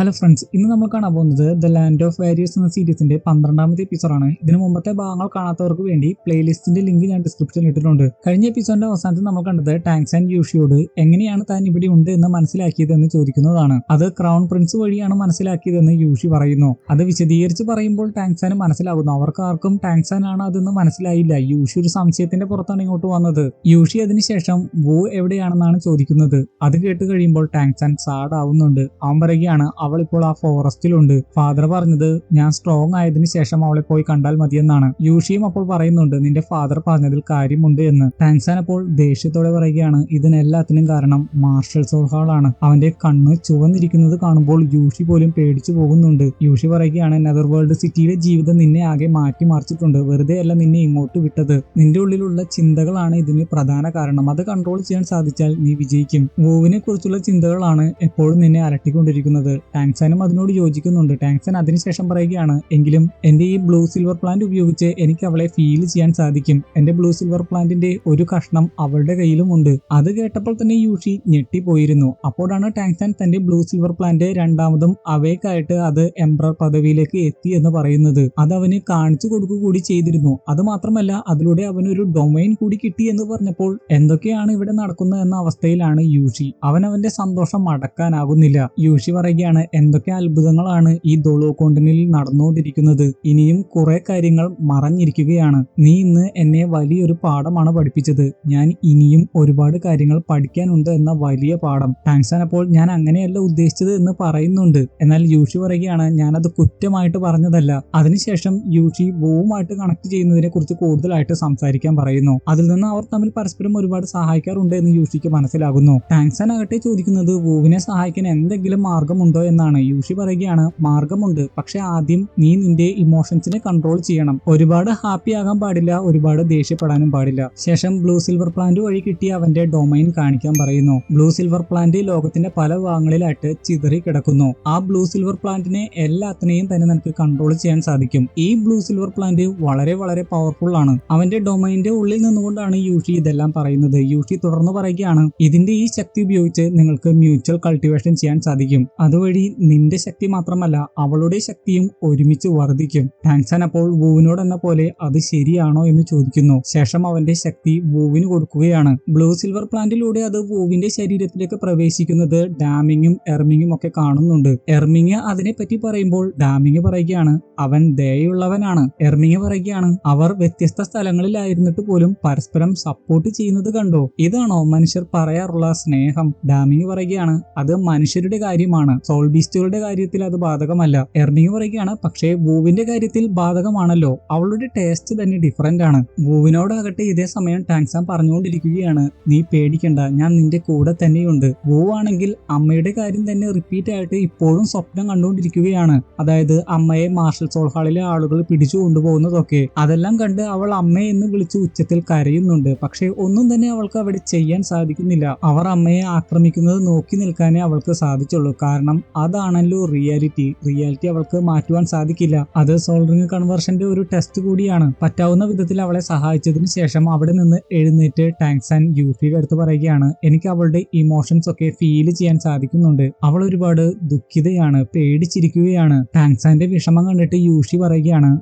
Hello friends, ഇന്ന് നമ്മൾ കാണാൻ പോകുന്നത് ദ ലാൻഡ് ഓഫ് വാരിയേഴ്സ് എന്ന സീരീസിന്റെ 12ാമത്തെ എപ്പിസോഡാണ്. ഇതിനു മുമ്പത്തെ ഭാഗങ്ങൾ കാണാത്തവർക്ക് വേണ്ടി പ്ലേലിസ്റ്റിന്റെ ലിങ്ക് ഞാൻ ഡിസ്ക്രിപ്ഷനിൽ ഇട്ടിട്ടുണ്ട്. കഴിഞ്ഞ എപ്പിസോഡിന്റെ അവസാനത്തിൽ നമ്മൾ കണ്ടത് ടാങ്ക്സ് ആൻഡ് യൂഷിയോട് എങ്ങനെയാണ് താൻ ഇവിടെ ഉണ്ട് എന്ന് മനസ്സിലാക്കിയതെന്ന് ചോദിക്കുന്നതാണ്. അത് ക്രൗൺ പ്രിൻസ് വഴിയാണ് മനസ്സിലാക്കിയതെന്ന് യൂഷി പറയുന്നു. അത് വിശദീകരിച്ച് പറയുമ്പോൾ ടാങ്ക്സാന് മനസ്സിലാകുന്നു. അവർക്ക് ആർക്കും ടാങ്ക്സാൻ ആണ് അതെന്ന് മനസ്സിലായില്ല. യൂഷി ഒരു സംശയത്തിന്റെ പുറത്താണ് ഇങ്ങോട്ട് വന്നത്. യൂഷി അതിനുശേഷം വു എവിടെയാണെന്നാണ് ചോദിക്കുന്നത്. അത് കേട്ട് കഴിയുമ്പോൾ ടാങ്ക്സാൻ സാഡ് ആവുന്നുണ്ട്. അവൻ പറയുകയാണ് അവൾ ഇപ്പോൾ ആ ഫോറസ്റ്റിലുണ്ട്. ഫാദർ പറഞ്ഞത് ഞാൻ സ്ട്രോങ് ആയതിനു ശേഷം അവളെ പോയി കണ്ടാൽ മതിയെന്നാണ്. യൂഷിയും അപ്പോൾ പറയുന്നുണ്ട് നിന്റെ ഫാദർ പറഞ്ഞതിൽ കാര്യമുണ്ട് എന്ന്. ടാങ്ക്സാൻ അപ്പോൾ ദേഷ്യത്തോടെ പറയുകയാണ് ഇതിനെല്ലാത്തിനും കാരണം മാർഷൽ സോൾഹാൾ ആണ്. അവന്റെ കണ്ണ് ചുവന്നിരിക്കുന്നത് കാണുമ്പോൾ യൂഷി പോലും പേടിച്ചു പോകുന്നുണ്ട്. യൂഷി പറയുകയാണ് നെതർ വേൾഡ് സിറ്റിയിലെ ജീവിതം നിന്നെ ആകെ മാറ്റിമറിച്ചിട്ടുണ്ട്. വെറുതെ അല്ല നിന്നെ ഇങ്ങോട്ട് വിട്ടത്. നിന്റെ ഉള്ളിലുള്ള ചിന്തകളാണ് ഇതിന് പ്രധാന കാരണം. അത് കൺട്രോൾ ചെയ്യാൻ സാധിച്ചാൽ നീ വിജയിക്കും. വൂവിനെ കുറിച്ചുള്ള ചിന്തകളാണ് എപ്പോഴും നിന്നെ അലട്ടിക്കൊണ്ടിരിക്കുന്നത്. ടാങ്ക്സാനും അതിനോട് യോജിക്കുന്നുണ്ട്. ടാങ്ക്സാൻ അതിനുശേഷം പറയുകയാണ് എങ്കിലും എന്റെ ഈ ബ്ലൂ സിൽവർ പ്ലാന്റ് ഉപയോഗിച്ച് എനിക്ക് അവളെ ഫീൽ ചെയ്യാൻ സാധിക്കും. എന്റെ ബ്ലൂ സിൽവർ പ്ലാന്റിന്റെ ഒരു കഷ്ണം അവളുടെ കയ്യിലുമുണ്ട്. അത് കേട്ടപ്പോൾ തന്നെ യൂഷി ഞെട്ടിപ്പോയിരുന്നു. അപ്പോഴാണ് ടാങ്ക്സാൻ തന്റെ ബ്ലൂ സിൽവർ പ്ലാന്റ് രണ്ടാമതും അവേക്കായിട്ട് അത് എംപറർ പദവിയിലേക്ക് എത്തി എന്ന് പറയുന്നത്. അത് അവന് കാണിച്ചു കൊടുക്കുക കൂടി ചെയ്തിരുന്നു. അത് മാത്രമല്ല അതിലൂടെ അവനൊരു ഡൊമൈൻ കൂടി കിട്ടി എന്ന് പറഞ്ഞപ്പോൾ എന്തൊക്കെയാണ് ഇവിടെ നടക്കുന്നത് എന്ന അവസ്ഥയിലാണ് യൂഷി. അവന്റെ സന്തോഷം അടക്കാനാകുന്നില്ല. യൂഷി പറയുകയാണ് എന്തൊക്കെ അത്ഭുതങ്ങളാണ് ഈ ദോളോ കോണ്ടിനിൽ നടന്നുകൊണ്ടിരിക്കുന്നത്. ഇനിയും കുറെ കാര്യങ്ങൾ മറഞ്ഞിരിക്കുകയാണ്. നീ ഇന്ന് എന്നെ വലിയൊരു പാഠമാണ് പഠിപ്പിച്ചത്. ഞാൻ ഇനിയും ഒരുപാട് കാര്യങ്ങൾ പഠിക്കാനുണ്ട് എന്ന വലിയ പാഠം. ടാങ്ക്സാൻ അപ്പോൾ ഞാൻ അങ്ങനെയല്ല ഉദ്ദേശിച്ചത് എന്ന് പറയുന്നുണ്ട്. എന്നാൽ യൂഷി പറയുകയാണ് ഞാനത് കുറ്റമായിട്ട് പറഞ്ഞതല്ല. അതിനുശേഷം യൂഷി വൂവുമായിട്ട് കണക്ട് ചെയ്യുന്നതിനെ കുറിച്ച് കൂടുതലായിട്ട് സംസാരിക്കാൻ പറയുന്നു. അതിൽ നിന്ന് അവർ തമ്മിൽ പരസ്പരം ഒരുപാട് സഹായിക്കാറുണ്ട് എന്ന് യൂഷിക്ക് മനസ്സിലാകുന്നു. ടാങ്ക്സാൻ ആകട്ടെ ചോദിക്കുന്നത് വൂവിനെ സഹായിക്കാൻ എന്തെങ്കിലും മാർഗമുണ്ടോ എന്നാണ്. യൂഷി പറയുകയാണ് മാർഗമുണ്ട്, പക്ഷെ ആദ്യം നീ നിന്റെ ഇമോഷൻസിനെ കൺട്രോൾ ചെയ്യണം. ഒരുപാട് ഹാപ്പി ആകാൻ പാടില്ല, ഒരുപാട് ദേഷ്യപ്പെടാനും പാടില്ല. ശേഷം ബ്ലൂ സിൽവർ പ്ലാന്റ് വഴി കിട്ടിയ അവന്റെ ഡൊമൈൻ കാണിക്കാൻ പറയുന്നു. ബ്ലൂ സിൽവർ പ്ലാന്റ് ലോകത്തിന്റെ പല ഭാഗങ്ങളിലായിട്ട് ചിതറി കിടക്കുന്നു. ആ ബ്ലൂ സിൽവർ പ്ലാന്റിനെ എല്ലാത്തിനെയും തന്നെ നിനക്ക് കൺട്രോൾ ചെയ്യാൻ സാധിക്കും. ഈ ബ്ലൂ സിൽവർ പ്ലാന്റ് വളരെ വളരെ പവർഫുൾ ആണ്. അവന്റെ ഡൊമൈന്റെ ഉള്ളിൽ നിന്നുകൊണ്ടാണ് യൂഷി ഇതെല്ലാം പറയുന്നത്. യൂഷി തുടർന്ന് പറയുകയാണ് ഇതിന്റെ ഈ ശക്തി ഉപയോഗിച്ച് നിങ്ങൾക്ക് മ്യൂച്വൽ കൾട്ടിവേഷൻ ചെയ്യാൻ സാധിക്കും. അതുവഴി നിന്റെ ശക്തി മാത്രമല്ല അവളുടെ ശക്തിയും ഒരുമിച്ച് വർദ്ധിക്കും. ടാങ്ക്സാൻ അപ്പോൾ വൂവിനോട് എന്ന പോലെ അത് ശരിയാണോ എന്ന് ചോദിക്കുന്നു. ശേഷം അവന്റെ ശക്തി വൂവിന് കൊടുക്കുകയാണ്. ബ്ലൂ സിൽവർ പ്ലാന്റിലൂടെ അത് വൂവിന്റെ ശരീരത്തിലേക്ക് പ്രവേശിക്കുന്നത് ഡാമിങ്ങും എർമിങ്ങും ഒക്കെ കാണുന്നുണ്ട്. എർമിങ് അതിനെപ്പറ്റി പറയുമ്പോൾ ഡാമിങ് പറയുകയാണ് അവൻ ദയുള്ളവനാണ്. എർമിങ് പറയുകയാണ് അവർ വ്യത്യസ്ത സ്ഥലങ്ങളിലായിരുന്നിട്ട് പോലും പരസ്പരം സപ്പോർട്ട് ചെയ്യുന്നത് കണ്ടോ. ഇതാണോ മനുഷ്യർ പറയാറുള്ള സ്നേഹം. ഡാമിങ് പറയുകയാണ് അത് മനുഷ്യരുടെ കാര്യമാണ്, സോൾ ബീസ്റ്റുകളുടെ കാര്യത്തിൽ അത് ബാധകമല്ല. എർമിങ് പറയുകയാണ് പക്ഷേ വൂവിന്റെ കാര്യത്തിൽ ബാധകമാണല്ലോ. അവളുടെ ടേസ്റ്റ് തന്നെ ഡിഫറന്റ് ആണ്. വൂവിനോടാകട്ടെ ഇതേ സമയം ടാങ്ക്സാൻ പറഞ്ഞുകൊണ്ടിരിക്കുകയാണ് നീ പേടിക്കണ്ട, ഞാൻ നിന്റെ കൂടെ തന്നെയുണ്ട്. വൂ ആണെങ്കിൽ അമ്മയുടെ കാര്യം തന്നെ റിപ്പീറ്റ് ആയിട്ട് ഇപ്പോഴും സ്വപ്നം കണ്ടുകൊണ്ടിരിക്കുകയാണ്. അതായത് അമ്മയെ മാർഷൽ സോൾഹാളിലെ ആളുകൾ പിടിച്ചു കൊണ്ടുപോകുന്നതൊക്കെ. അതെല്ലാം കണ്ട് അവൾ അമ്മയെ എന്ന് വിളിച്ച് ഉച്ചത്തിൽ കരയുന്നുണ്ട്. പക്ഷെ ഒന്നും തന്നെ അവൾക്ക് അവിടെ ചെയ്യാൻ സാധിക്കുന്നില്ല. അവർ അമ്മയെ ആക്രമിക്കുന്നത് നോക്കി നിൽക്കാനേ അവൾക്ക് സാധിച്ചുള്ളൂ. കാരണം അതാണല്ലോ റിയാലിറ്റി അവൾക്ക് മാറ്റുവാൻ സാധിക്കില്ല. അത് സോൾ റിംഗ് കൺവേർഷന്റെ ഒരു ടെസ്റ്റ് കൂടിയാണ്. പറ്റാവുന്ന വിധത്തിൽ അവളെ സഹായിച്ചതിന് ശേഷം അവിടെ നിന്ന് എഴുന്നേറ്റ് ടാങ്ക്സാൻ യൂഷിയുടെ അടുത്ത് പറയുകയാണ് എനിക്ക് അവളുടെ ഇമോഷൻസ് ഒക്കെ ഫീൽ ചെയ്യാൻ സാധിക്കുന്നുണ്ട്. അവൾ ഒരുപാട് ദുഃഖിതയാണ്, പേടിച്ചിരിക്കുകയാണ്. ടാങ്ക്സാന്റെ വിഷമം കണ്ടിട്ട് യൂഷി പറയുകയാണ്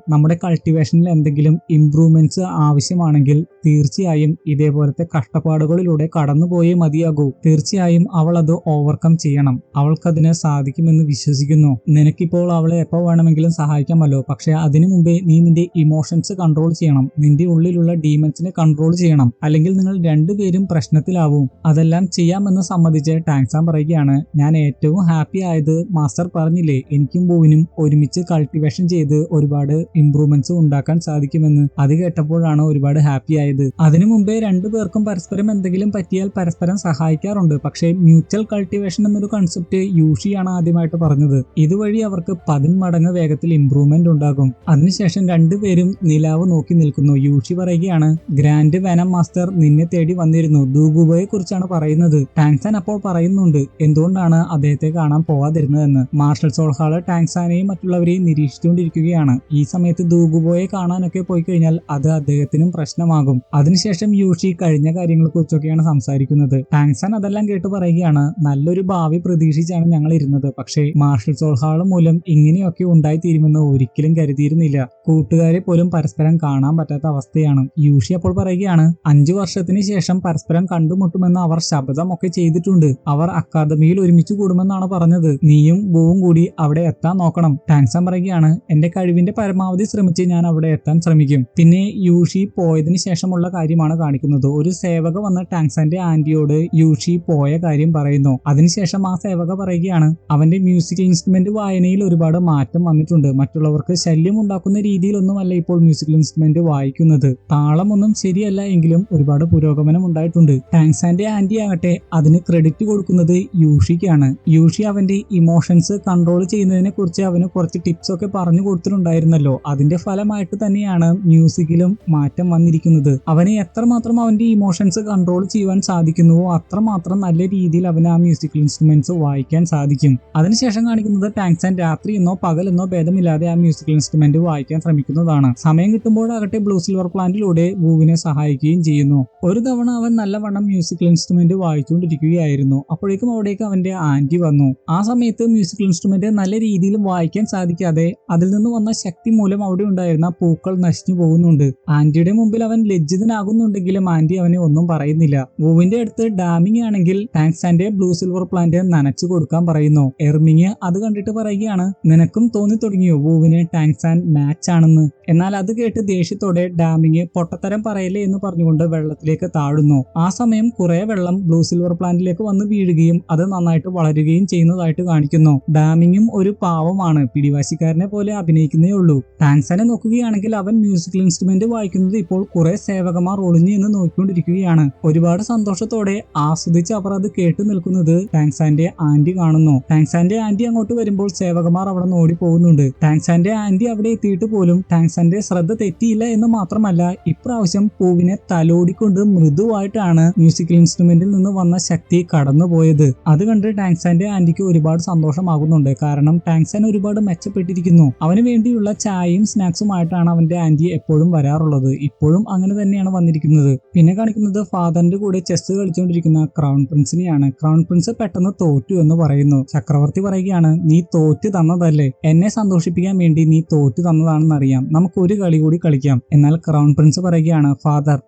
നമ്മുടെ കൾട്ടിവേഷനിൽ എന്തെങ്കിലും ഇംപ്രൂവ്മെന്റ്സ് ആവശ്യമാണെങ്കിൽ തീർച്ചയായും ഇതേപോലത്തെ കഷ്ടപ്പാടുകളിലൂടെ കടന്നുപോയേ മതിയാകൂ. തീർച്ചയായും അവൾ അത് ഓവർകം ചെയ്യണം. അവൾക്കതിന് സാധിക്കുമെന്ന് വിശ്വസിക്കുന്നു. നിനക്കിപ്പോൾ അവളെ എപ്പോൾ വേണമെങ്കിലും സഹായിക്കാമല്ലോ. പക്ഷെ അതിനു മുമ്പേ നീ നിന്റെ ഇമോഷൻസ് കൺട്രോൾ ചെയ്യണം. നിന്റെ ഉള്ളിലുള്ള ഡീമൻസിനെ കൺട്രോൾ ചെയ്യണം. അല്ലെങ്കിൽ നിങ്ങൾ രണ്ടുപേരും പ്രശ്നത്തിലാവും. അതെല്ലാം ചെയ്യാമെന്ന് സമ്മതിച്ച് ടാങ്ക്സാൻ പറയുകയാണ് ഞാൻ ഏറ്റവും ഹാപ്പി ആയത് മാസ്റ്റർ പറഞ്ഞില്ലേ എനിക്കും വൂവിനും ഒരുമിച്ച് കൾട്ടിവേഷൻ ചെയ്ത് ഒരുപാട് ഇംപ്രൂവ്മെന്റ്സ് ഉണ്ടാക്കാൻ സാധിക്കുമെന്ന്. അത് കേട്ടപ്പോഴാണ് ഒരുപാട് ഹാപ്പി ആയത്. അതിനു മുമ്പേ രണ്ടുപേർക്കും പരസ്പരം എന്തെങ്കിലും പറ്റിയാൽ പരസ്പരം സഹായിക്കാറുണ്ട്. പക്ഷേ മ്യൂച്വൽ കൾട്ടിവേഷൻ എന്നൊരു കൺസെപ്റ്റ് യൂഷിയാണ് ആദ്യമായിട്ട് പറഞ്ഞത്. ഇതുവഴി അവർക്ക് 10 മടങ്ങ് വേഗത്തിൽ ഇംപ്രൂവ്മെന്റ് ഉണ്ടാകും. അതിനുശേഷം രണ്ടുപേരും നിലാവ് നോക്കി നിൽക്കുന്നു. യൂഷി പറയുകയാണ് ഗ്രാൻഡ് വെനം മാസ്റ്റർ നിന്നെ തേടി വന്നിരുന്നു. ദൂഗുബോയെ കുറിച്ചാണ് പറയുന്നത്. ടാങ്ക്സാൻ അപ്പോൾ പറയുന്നുണ്ട് എന്തുകൊണ്ടാണ് അദ്ദേഹത്തെ കാണാൻ പോവാതിരുന്നതെന്ന്. മാർഷൽ സോൾഹാൾ ടാങ്ക്സാനെയും മറ്റുള്ളവരെയും നിരീക്ഷിച്ചുകൊണ്ടിരിക്കുകയാണ്. ഈ സമയത്ത് ദൂഗുബോയെ കാണാനൊക്കെ പോയി കഴിഞ്ഞാൽ അത് അദ്ദേഹത്തിനും പ്രശ്നമാകും. അതിനുശേഷം യൂഷി കഴിഞ്ഞ കാര്യങ്ങളെ കുറിച്ചൊക്കെയാണ് സംസാരിക്കുന്നത്. ടാങ്സാൻ അതെല്ലാം കേട്ട് പറയുകയാണ്, നല്ലൊരു ഭാവി പ്രതീക്ഷിച്ചാണ് ഞങ്ങൾ ഇരുന്നത്, പക്ഷേ മാർഷൽ സോൾ ഹാൾ മൂലം ഇങ്ങനെയൊക്കെ ഉണ്ടായിത്തീരുമെന്ന് ഒരിക്കലും കരുതിയിരുന്നില്ല. കൂട്ടുകാരെ പോലും പരസ്പരം കാണാൻ പറ്റാത്ത അവസ്ഥയാണ്. യൂഷി അപ്പോൾ പറയുകയാണ്, 5 വർഷത്തിന് ശേഷം പരസ്പരം കണ്ടുമുട്ടുമെന്ന് അവർ ശപഥമൊക്കെ ചെയ്തിട്ടുണ്ട്. അവർ അക്കാദമിയിൽ ഒരുമിച്ച് കൂടുമെന്നാണ് പറഞ്ഞത്. നീയും ബൂവും കൂടി അവിടെ എത്താൻ നോക്കണം. ടാങ്സാൻ പറയുകയാണ്, എന്റെ കഴിവിന്റെ പരമാവധി ശ്രമിച്ച് ഞാൻ അവിടെ എത്താൻ ശ്രമിക്കും. പിന്നെ യൂഷി പോയതിനു ശേഷമുള്ള കാര്യമാണ് കാണിക്കുന്നത്. ഒരു സേവക വന്ന് ടാങ്സാന്റെ ആന്റിയോട് യൂഷി പോയ കാര്യം പറയുന്നു. അതിനുശേഷം ആ സേവക പറയുകയാണ്, അവന്റെ മ്യൂസിക്കൽ ഇൻസ്ട്രുമെന്റ് വായനയിൽ ഒരുപാട് മാറ്റം വന്നിട്ടുണ്ട്. മറ്റുള്ളവർക്ക് ശല്യം ഉണ്ടാക്കുന്ന രീതിയിലൊന്നുമല്ല ഇപ്പോൾ മ്യൂസിക്കൽ ഇൻസ്ട്രുമെന്റ് വായിക്കുന്നത്. താളമൊന്നും ശരിയല്ല എങ്കിലും ഒരുപാട് പുരോഗമനം ഉണ്ടായിട്ടുണ്ട്. ടാങ്സാന്റെ ആന്റി ആകട്ടെ അതിന് ക്രെഡിറ്റ് കൊടുക്കുന്നത് യൂഷിക്കാണ്. യൂഷി അവന്റെ ഇമോഷൻസ് കൺട്രോൾ ചെയ്യുന്നതിനെ കുറിച്ച് അവന് കുറച്ച് ടിപ്സ് ഒക്കെ പറഞ്ഞു കൊടുത്തിട്ടുണ്ടായിരുന്നല്ലോ. അതിന്റെ ഫലമായിട്ട് തന്നെയാണ് മ്യൂസിക്കിലും മാറ്റം വന്നിരിക്കുന്നത്. അവന് എത്രമാത്രം അവന്റെ ഇമോഷൻസ് കൺട്രോൾ ചെയ്യുവാൻ സാധിക്കുന്നുവോ അത്രമാത്രം നല്ല രീതിയിൽ അവന് ആ മ്യൂസിക്കൽ ഇൻസ്ട്രുമെന്റ്സ് വായിക്കാൻ സാധിക്കും. അതിനുശേഷം കാണിക്കുന്നത് ടാങ്സാൻ രാത്രിയെന്നോ പകലെന്നോ ഭേദമില്ലാതെ ആ മ്യൂസിക്കൽ ഇൻസ്ട്രുമെന്റ് വായിക്കാൻ ശ്രമിക്കുന്നതാണ്. സമയം കിട്ടുമ്പോഴാകട്ടെ ബ്ലൂ സിൽവർ പ്ലാന്റിലൂടെ വൂവിനെ സഹായിക്കുകയും ചെയ്യുന്നു. ഒരു തവണ അവൻ നല്ലവണ്ണം മ്യൂസിക്കൽ ഇൻസ്ട്രുമെന്റ് വായിച്ചുകൊണ്ടിരിക്കുകയായിരുന്നു. അപ്പോഴേക്കും അവിടേക്ക് അവന്റെ ആന്റി വന്നു. ആ സമയത്ത് മ്യൂസിക്കൽ ഇൻസ്ട്രുമെന്റ് നല്ല രീതിയിൽ വായിക്കാൻ സാധിക്കാതെ അതിൽ നിന്ന് വന്ന ശക്തി മൂലം അവിടെ ഉണ്ടായിരുന്ന പൂക്കൾ നശിച്ചു പോകുന്നുണ്ട്. ആന്റിയുടെ മുമ്പിൽ അവൻ ലജ്ജിതനാകുന്നുണ്ടെങ്കിലും ആന്റി അവനെ ഒന്നും പറയുന്നില്ല. വൂവിന്റെ അടുത്ത് ഡാമിങ് ആണെങ്കിൽ ടാങ്സാന്റെ ബ്ലൂ സിൽവർ പ്ലാന്റ് നനച്ചു കൊടുക്കാൻ പറയുന്നു. എർമിങ് അത് കണ്ടിട്ട് പറയുകയാണ്, നിനക്കും തോന്നി തുടങ്ങിയോ വൂവിന് ടാങ്സാൻ മാച്ച് ആണെന്ന്? എന്നാൽ അത് കേട്ട് ദേഷ്യത്തോടെ ഡാമിങ് പൊട്ടത്തരം പറയല്ലേ എന്ന് പറഞ്ഞുകൊണ്ട് വെള്ളത്തിലേക്ക് താഴുന്നു. ആ സമയം കുറെ വെള്ളം ബ്ലൂ സിൽവർ പ്ലാന്റിലേക്ക് വന്ന് വീഴുകയും അത് നന്നായിട്ട് വളരുകയും ചെയ്യുന്നതായിട്ട് കാണിക്കുന്നു. ഡാമിങ്ങും ഒരു പാവമാണ്, പിടിവാശിക്കാരനെ പോലെ അഭിനയിക്കുന്നേ ഉള്ളൂ. ടാങ്സാനെ നോക്കുകയാണെങ്കിൽ അവൻ മ്യൂസിക്കൽ ഇൻസ്ട്രുമെന്റ് വായിക്കുന്നത് ഇപ്പോൾ കുറെ സേവകന്മാർ ഒളിഞ്ഞു എന്ന് നോക്കിക്കൊണ്ടിരിക്കുകയാണ്. ഒരുപാട് സന്തോഷത്തോടെ ആസ്വദിച്ച് അവർ അത് കേട്ടു നിൽക്കുന്നത് ടാങ്സാന്റെ ആന്റി കാണുന്നു. ടാങ്സാന്റെ ആന്റി അങ്ങോട്ട് വരുമ്പോൾ സേവകന്മാർ അവിടെ നിന്ന് ഓടി പോകുന്നുണ്ട്. ടാങ്സാന്റെ ആന്റി അവിടെ എത്തിയിട്ട് പോലും ടാങ്സാന്റെ ശ്രദ്ധ തെറ്റിയില്ല എന്ന് മാത്രമല്ല, ഇപ്രാവശ്യം പൂവിനെ തലോടിക്കൊണ്ട് മൃദുവായിട്ടാണ് മ്യൂസിക്കൽ ഇൻസ്ട്രുമെന്റിൽ നിന്ന് വന്ന ശക്തി കടന്നുപോയത്. അത് കണ്ട് ടാങ്സാന്റെ ആന്റിക്ക് ഒരുപാട് സന്തോഷമാകുന്നുണ്ട്. കാരണം ടാങ്സാൻ ഒരുപാട് മെച്ചപ്പെട്ടിരിക്കുന്നു. അവന് വേണ്ടിയുള്ള ചായയും സ്നാക്സുമായിട്ടാണ് അവന്റെ ആന്റി എപ്പോഴും വരാറുള്ളത്. ഇപ്പോഴും അങ്ങനെ തന്നെയാണ് വന്നിരിക്കുന്നത്. പിന്നെ കാണിക്കുന്നത് ഫാദറിന്റെ കൂടെ ചെസ് കളിച്ചുകൊണ്ടിരിക്കുന്ന ക്രൗൺ പ്രിൻസിനെയാണ്. ക്രൗൺ പ്രിൻസ് പെട്ടെന്ന് തോറ്റു എന്ന് പറയുന്നു. ചക്രവർത്തി പറയുകയാണ്, നീ തോറ്റു തന്നതല്ലേ, എന്നെ സന്തോഷിപ്പിക്കാൻ വേണ്ടി നീ തോറ്റു തന്നതാണെന്ന് അറിയാം, നമുക്ക് ഒരു കളി കൂടി കളിക്കാം. എന്നാൽ ക്രൗൺ പ്രിൻസ് പറയുകയാണ്,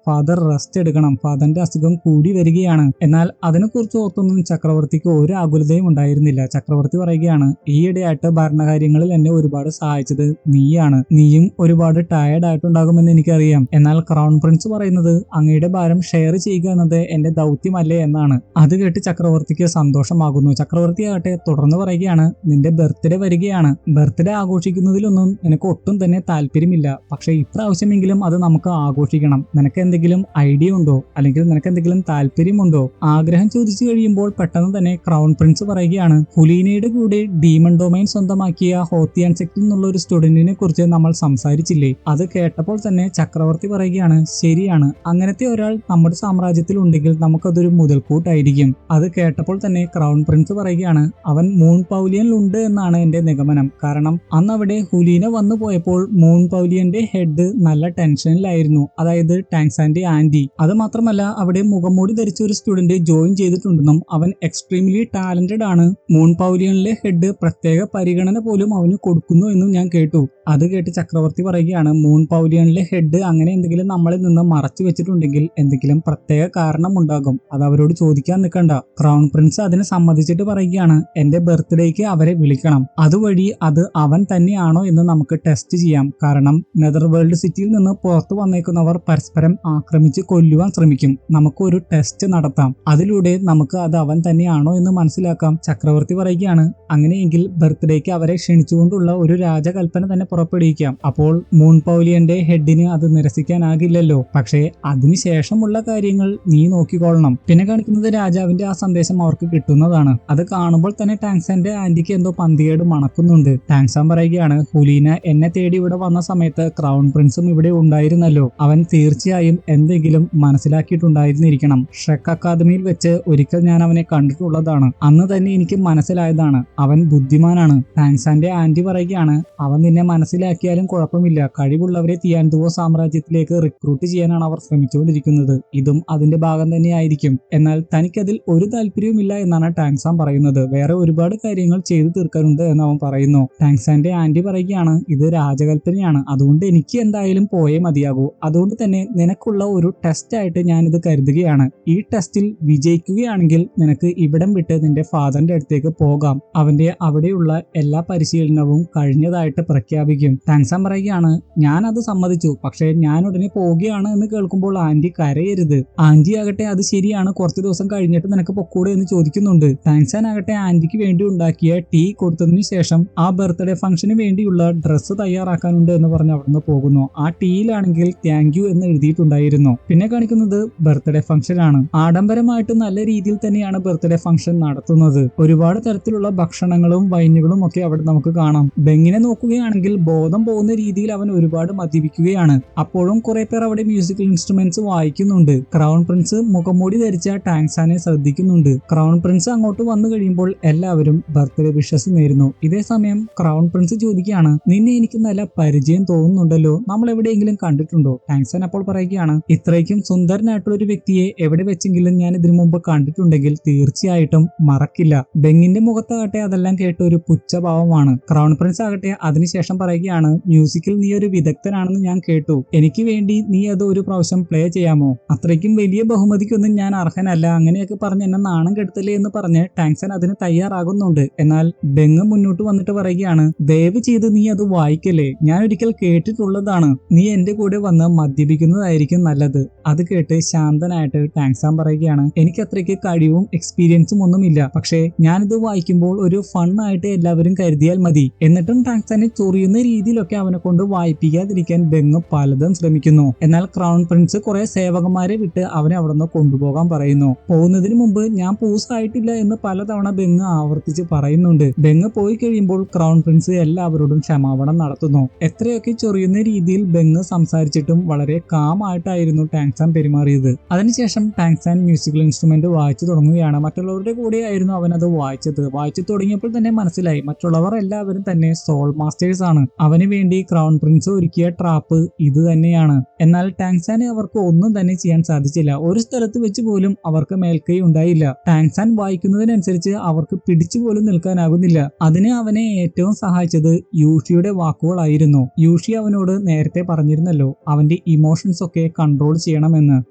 ഫാദർ റെസ്റ്റ് എടുക്കണം, ഫാദറിന്റെ അസുഖം കൂടി വരികയാണ്. എന്നാൽ അതിനെക്കുറിച്ച് ഓർത്തൊന്നും ചക്രവർത്തിക്ക് ഒരു ആകുലതയും ഉണ്ടായിരുന്നില്ല. ചക്രവർത്തി പറയുകയാണ്, ഈയിടെയായിട്ട് ഭരണകാര്യങ്ങളിൽ എന്നെ ഒരുപാട് സഹായിച്ചത് നീയാണ്, നീയും ഒരുപാട് ടയർഡ് ആയിട്ടുണ്ടാകുമെന്ന് എനിക്കറിയാം. എന്നാൽ ക്രൗൺ പ്രിൻസ് പറയുന്നത്, അങ്ങയുടെ ഭാരം ഷെയർ ചെയ്യുക എന്നത് എന്റെ ദൗത്യമല്ലേ എന്നാണ്. അത് കേട്ട് ചക്രവർത്തിക്ക് സന്തോഷമാകുന്നു. ചക്രവർത്തി ആകട്ടെ തുടർന്ന് പറയുകയാണ്, നിന്റെ ബർത്ത്ഡേ വരികയാണ്. ബർത്ത്ഡേ ആഘോഷിക്കുന്നതിലൊന്നും നിനക്ക് ഒട്ടും തന്നെ താല്പര്യമില്ല, പക്ഷെ ഇപ്രാവശ്യമെങ്കിലും അത് നമുക്ക് ആഘോഷിക്കണം. നിനക്ക് എന്തെങ്കിലും ഐഡിയ ഉണ്ടോ, അല്ലെങ്കിൽ നിനക്ക് എന്തെങ്കിലും താല്പര്യമുണ്ടോ? ആഗ്രഹം ചോദിച്ചു കഴിയുമ്പോൾ പെട്ടെന്ന് തന്നെ ക്രൗൺ പ്രിൻസ് പറയുകയാണ്, ഹുലീനയുടെ കൂടെ ഡീമൺ ഡൊമൈൻ സ്വന്തമാക്കിയ ഹോത്തിയാൻ സെക്റ്റിൽ നിന്നുള്ള ഒരു സ്റ്റുഡന്റിനെ കുറിച്ച് നമ്മൾ സംസാരിച്ചില്ലേ? അത് കേട്ടപ്പോൾ തന്നെ ചക്രവർത്തി പറയുകയാണ്, ശരിയാണ്, അങ്ങനത്തെ ഒരാൾ നമ്മുടെ സാമ്രാജ്യത്തിൽ ഉണ്ടെങ്കിൽ നമുക്കതൊരു മുതൽക്കൂട്ടായിരിക്കും. അത് കേട്ടപ്പോൾ തന്നെ ക്രൗൺ പ്രിൻസ് പറയുകയാണ്, അവൻ മൂൺ പൗലിയനിൽ ഉണ്ട് എന്നാണ് എന്റെ നിഗമനം. കാരണം അന്ന് അവിടെ ഹുലീന വന്നു പോയപ്പോൾ മൂൺ പൗലിയന്റെ ഹെഡ് നല്ല ടെൻഷനിലായിരുന്നു, അതായത് ടാങ്സാന്റെ ആന്റി. അത് മാത്രമല്ല അവിടെ മുഖംമൂടി ധരിച്ച ഒരു സ്റ്റുഡന്റ് ജോയിൻ ചെയ്തിട്ടുണ്ടെന്നും അവൻ എക്സ്ട്രീംലി ടാലന്റഡ് ആണ്, മൂൺ പൗലിയനിലെ ഹെഡ് പ്രത്യേക പരിഗണന പോലും അവന് കൊടുക്കുന്നു എന്നും ഞാൻ കേട്ടു. അത് കേട്ട് ചക്രവർത്തി പറയുകയാണ്, മൂൺ പൗലിയനിലെ ഹെഡ് അങ്ങനെ എന്തെങ്കിലും നമ്മളിൽ നിന്ന് മറച്ചു വെച്ചിട്ടുണ്ടെങ്കിൽ എന്തെങ്കിലും പ്രത്യേക കാരണം ഉണ്ടാകും, അത് അവരോട് ചോദിക്കാൻ നിൽക്കണ്ട. ക്രൗൺ പ്രിൻസ് അതിന് സമ്മതിച്ചിട്ട് പറയുകയാണ്, എന്റെ ബർത്ത്ഡേക്ക് അവരെ വിളിക്കണം, അതുവഴി അത് അവൻ തന്നെയാണോ എന്ന് നമുക്ക് ടെസ്റ്റ് ചെയ്യാം. കാരണം നെതർ വേൾഡ് സിറ്റിയിൽ നിന്ന് പുറത്തു വന്നേക്കുന്നവർ പരസ്പരം ആക്രമിച്ച് കൊല്ലുവാൻ ശ്രമിക്കും. നമുക്ക് ഒരു ടെസ്റ്റ് നടത്താം, അതിലൂടെ നമുക്ക് അത് അവൻ തന്നെയാണോ എന്ന് മനസ്സിലാക്കാം. ചക്രവർത്തി പറയുകയാണ്, അങ്ങനെയെങ്കിൽ ബർത്ത്ഡേക്ക് അവരെ ക്ഷണിച്ചുകൊണ്ടുള്ള ഒരു രാജകൽപ്പന തന്നെ പുറപ്പെടുവിക്കാം. അപ്പോൾ മൂൺ പൗലിയന്റെ ഹെഡിന് അത് നിരസിക്കാനാകില്ലല്ലോ. പക്ഷേ അതിനുശേഷമുള്ള കാര്യങ്ങൾ നീ നോക്കിക്കൊള്ളണം. പിന്നെ കാണിക്കുന്നത് രാജാവിന്റെ ആ സന്ദേശം അവർക്ക് കിട്ടുന്നതാണ്. അത് കാണുമ്പോൾ തന്നെ ടാങ്സാന്റെ ആന്റിക്ക് എന്തോ പന്തികേട് മണക്കുന്നുണ്ട്. ടാങ്സാൻ പറയുകയാണ്, ഹുലീന എന്നെ തേടി ഇവിടെ വന്ന സമയത്ത് ക്രൗൺ പ്രിൻസും ഇവിടെ ഉണ്ടായിരുന്നല്ലോ, അവൻ തീർച്ചയായും എന്തെങ്കിലും മനസ്സിലാക്കിയിട്ടുണ്ടായിരുന്നിരിക്കണം. ഷ്രെക്ക് അക്കാദമിയിൽ വെച്ച് ഒരിക്കൽ ഞാൻ അവനെ കണ്ടിട്ടുള്ളതാണ്, അന്ന് തന്നെ എനിക്ക് മനസ്സിലായതാണ്, അവൻ ബുദ്ധിമാനാണ്. ടാങ്സാന്റെ ആന്റി പറയുകയാണ്, അവൻ നിന്നെ മനസ്സിലാക്കിയാലും കുഴപ്പമില്ല, കഴിവുള്ളവരെ തിയാൻതുവോ സാമ്രാജ്യത്തിലേക്ക് റിക്രൂട്ട് പ്രൊമോട്ട് ചെയ്യാനാണ് അവർ ശ്രമിച്ചുകൊണ്ടിരിക്കുന്നത്. ഇതും അതിന്റെ ഭാഗം തന്നെയായിരിക്കും. എന്നാൽ തനിക്കതിൽ ഒരു താല്പര്യവുമില്ല എന്നാണ് ടാങ്സാൻ പറയുന്നത്. വേറെ ഒരുപാട് കാര്യങ്ങൾ ചെയ്തു തീർക്കാനുണ്ട് എന്ന് അവൻ പറയുന്നു. ടാങ്സാന്റെ ആന്റി പറയുകയാണ്, ഇത് രാജകൽപ്പനയാണ്, അതുകൊണ്ട് എനിക്ക് എന്തായാലും പോയേ മതിയാകൂ. അതുകൊണ്ട് തന്നെ നിനക്കുള്ള ഒരു ടെസ്റ്റ് ആയിട്ട് ഞാൻ ഇത് കരുതുകയാണ്. ഈ ടെസ്റ്റിൽ വിജയിക്കുകയാണെങ്കിൽ നിനക്ക് ഇവിടം വിട്ട് നിന്റെ ഫാദറിന്റെ അടുത്തേക്ക് പോകാം. അവന്റെ അവിടെയുള്ള എല്ലാ പരിശീലനവും കഴിഞ്ഞതായിട്ട് പ്രഖ്യാപിക്കും. ടാങ്സാൻ പറയുകയാണ്, ഞാൻ അത് സമ്മതിച്ചു, പക്ഷേ ഞാൻ ഉടനെ പോവുകയാണ് എന്ന് കേൾക്കുമ്പോൾ ആന്റി കരയരുത്. ആന്റി ആകട്ടെ അത് ശരിയാണ്, കുറച്ച് ദിവസം കഴിഞ്ഞിട്ട് നിനക്ക് പൊക്കൂടെ എന്ന് ചോദിക്കുന്നുണ്ട്. ടാങ്സാൻ ആകട്ടെ ആന്റിക്ക് വേണ്ടി ഉണ്ടാക്കിയ ടീ കൊടുത്തതിനു ശേഷം ആ ബർത്ത്ഡേ ഫംഗ്ഷന് വേണ്ടിയുള്ള ഡ്രസ്സ് തയ്യാറാക്കാനുണ്ട് എന്ന് പറഞ്ഞ് അവിടുന്ന് പോകുന്നു. ആ ടീയിലാണെങ്കിൽ താങ്ക് യു എന്ന് എഴുതിയിട്ടുണ്ടായിരുന്നു. പിന്നെ കാണിക്കുന്നത് ബർത്ത്ഡേ ഫംഗ്ഷൻ ആണ്. ആഡംബരമായിട്ട് നല്ല രീതിയിൽ തന്നെയാണ് ബർത്ത്ഡേ ഫംഗ്ഷൻ നടത്തുന്നത്. ഒരുപാട് തരത്തിലുള്ള ഭക്ഷണങ്ങളും വൈനുകളും ഒക്കെ അവിടെ നമുക്ക് കാണാം. ബെങ്ങിനെ നോക്കുകയാണെങ്കിൽ ബോധം പോകുന്ന രീതിയിൽ അവൻ ഒരുപാട് മദ്യപിക്കുകയാണ്. അപ്പോഴും കുറെ പേർ അവിടെ മ്യൂസിക്കൽ ഇൻസ്ട്രുമെന്റ്സ് വായിക്കുന്നുണ്ട്. ക്രൗൺ പ്രിൻസ് മുഖംമൂടി ധരിച്ച ടാങ്സാനെ ശ്രദ്ധിക്കുന്നുണ്ട്. ക്രൗൺ പ്രിൻസ് അങ്ങോട്ട് വന്നു കഴിയുമ്പോൾ എല്ലാവരും ബർത്ത്ഡേ വിഷസ് നേരുന്നു. ഇതേ സമയം ക്രൗൺ പ്രിൻസ് ചോദിക്കുകയാണ്, നിന്നെ എനിക്ക് നല്ല പരിചയം തോന്നുന്നുണ്ടല്ലോ, നമ്മൾ എവിടെയെങ്കിലും കണ്ടിട്ടുണ്ടോ? ടാങ്സാൻ അപ്പോൾ പറയുകയാണ്, ഇത്രയ്ക്കും സുന്ദരനായിട്ടുള്ള ഒരു വ്യക്തിയെ എവിടെ വെച്ചെങ്കിലും ഞാൻ ഇതിനു മുമ്പ് കണ്ടിട്ടുണ്ടെങ്കിൽ തീർച്ചയായിട്ടും മറക്കില്ല. ബെങ്ങിന്റെ മുഖത്താകട്ടെ അതെല്ലാം കേട്ട് ഒരു പുച്ഛഭാവമാണ്. ക്രൗൺ പ്രിൻസ് ആകട്ടെ അതിനുശേഷം പറയുകയാണ്, മ്യൂസിക്കിൽ നീ ഒരു വിദഗ്ധനാണെന്ന് ഞാൻ കേട്ടു, എനിക്ക് വേണ്ടി നീ അത് ഒരു പ്രാവശ്യം പ്ലേ ചെയ്യാമോ? അത്രയ്ക്കും വലിയ ബഹുമതിക്കൊന്നും ഞാൻ അർഹനല്ല, അങ്ങനെയൊക്കെ പറഞ്ഞ് എന്നെ നാണം കെടുത്തല്ലേ എന്ന് പറഞ്ഞ് ടാങ്സാൻ അതിന് തയ്യാറാകുന്നുണ്ട്. എന്നാൽ ബെങ് മുന്നോട്ട് വന്നിട്ട് പറയുകയാണ്, ദയവ് ചെയ്ത് നീ അത് വായിക്കല്ലേ, ഞാൻ ഒരിക്കൽ കേട്ടിട്ടുള്ളതാണ്, നീ എന്റെ കൂടെ വന്ന് മദ്യപിക്കുന്നതായിരിക്കും നല്ലത്. അത് കേട്ട് ശാന്തനായിട്ട് ടാങ്സാൻ പറയുകയാണ്, എനിക്ക് അത്രയ്ക്ക് കഴിവും എക്സ്പീരിയൻസും ഒന്നുമില്ല, പക്ഷേ ഞാനിത് വായിക്കുമ്പോൾ ഒരു ഫണ്ണായിട്ട് എല്ലാവരും കരുതിയാൽ മതി. എന്നിട്ടും ടാങ്സാനെ ചൊറിയുന്ന രീതിയിലൊക്കെ അവനെ കൊണ്ട് വായിപ്പിക്കാതിരിക്കാൻ ബെങ് പലതും ശ്രമിക്കുന്നു. എന്നാൽ ക്രൗൺ പ്രിൻസ് കുറെ സേവകന്മാരെ വിട്ട് അവനെ അവിടെ നിന്ന് കൊണ്ടുപോകാൻ പറയുന്നു. പോകുന്നതിന് മുമ്പ് ഞാൻ പൂസായിട്ടില്ല എന്ന് പലതവണ ബെങ് ആവർത്തിച്ച് പറയുന്നുണ്ട്. ബെങ് പോയി കഴിയുമ്പോൾ ക്രൗൺ പ്രിൻസ് എല്ലാവരോടും ക്ഷമാപണം നടത്തുന്നു. എത്രയൊക്കെ ചൊറിയുന്ന രീതിയിൽ ബെങ് സംസാരിച്ചിട്ടും വളരെ കാമായിട്ടായിരുന്നു ടാങ്സാൻ പെരുമാറിയത്. അതിനുശേഷം ടാങ്സാൻ മ്യൂസിക്കൽ ഇൻസ്ട്രുമെന്റ് വായിച്ചു തുടങ്ങുകയാണ്. മറ്റുള്ളവരുടെ കൂടെയായിരുന്നു അവൻ അത് വായിച്ചത്. വായിച്ചു തുടങ്ങിയപ്പോൾ തന്നെ മനസ്സിലായി മറ്റുള്ളവർ എല്ലാവരും തന്നെ സോൾ മാസ്റ്റേഴ്സ് ആണ്. അവന് വേണ്ടി ക്രൗൺ പ്രിൻസ് ഒരുക്കിയ ട്രാപ്പ് ഇത് തന്നെയാണ്. എന്നാൽ ടാങ്സാനെ അവർക്ക് ഒന്നും തന്നെ ചെയ്യാൻ സാധിച്ചില്ല. ഒരു സ്ഥലത്ത് വെച്ച് പോലും അവർക്ക് മേൽക്കൈ ഉണ്ടായില്ല. ടാങ്സാൻ വായിക്കുന്നതിനനുസരിച്ച് അവർക്ക് പിടിച്ചു പോലും നിൽക്കാനാകുന്നില്ല. അതിന് അവനെ ഏറ്റവും സഹായിച്ചത് യൂഷിയുടെ വാക്കുകളായിരുന്നു. യൂഷി അവനോട് നേരത്തെ പറഞ്ഞിരുന്നല്ലോ അവന്റെ ഇമോഷൻസ് ഒക്കെ കൺട്രോൾ ചെയ്യണമെന്ന്.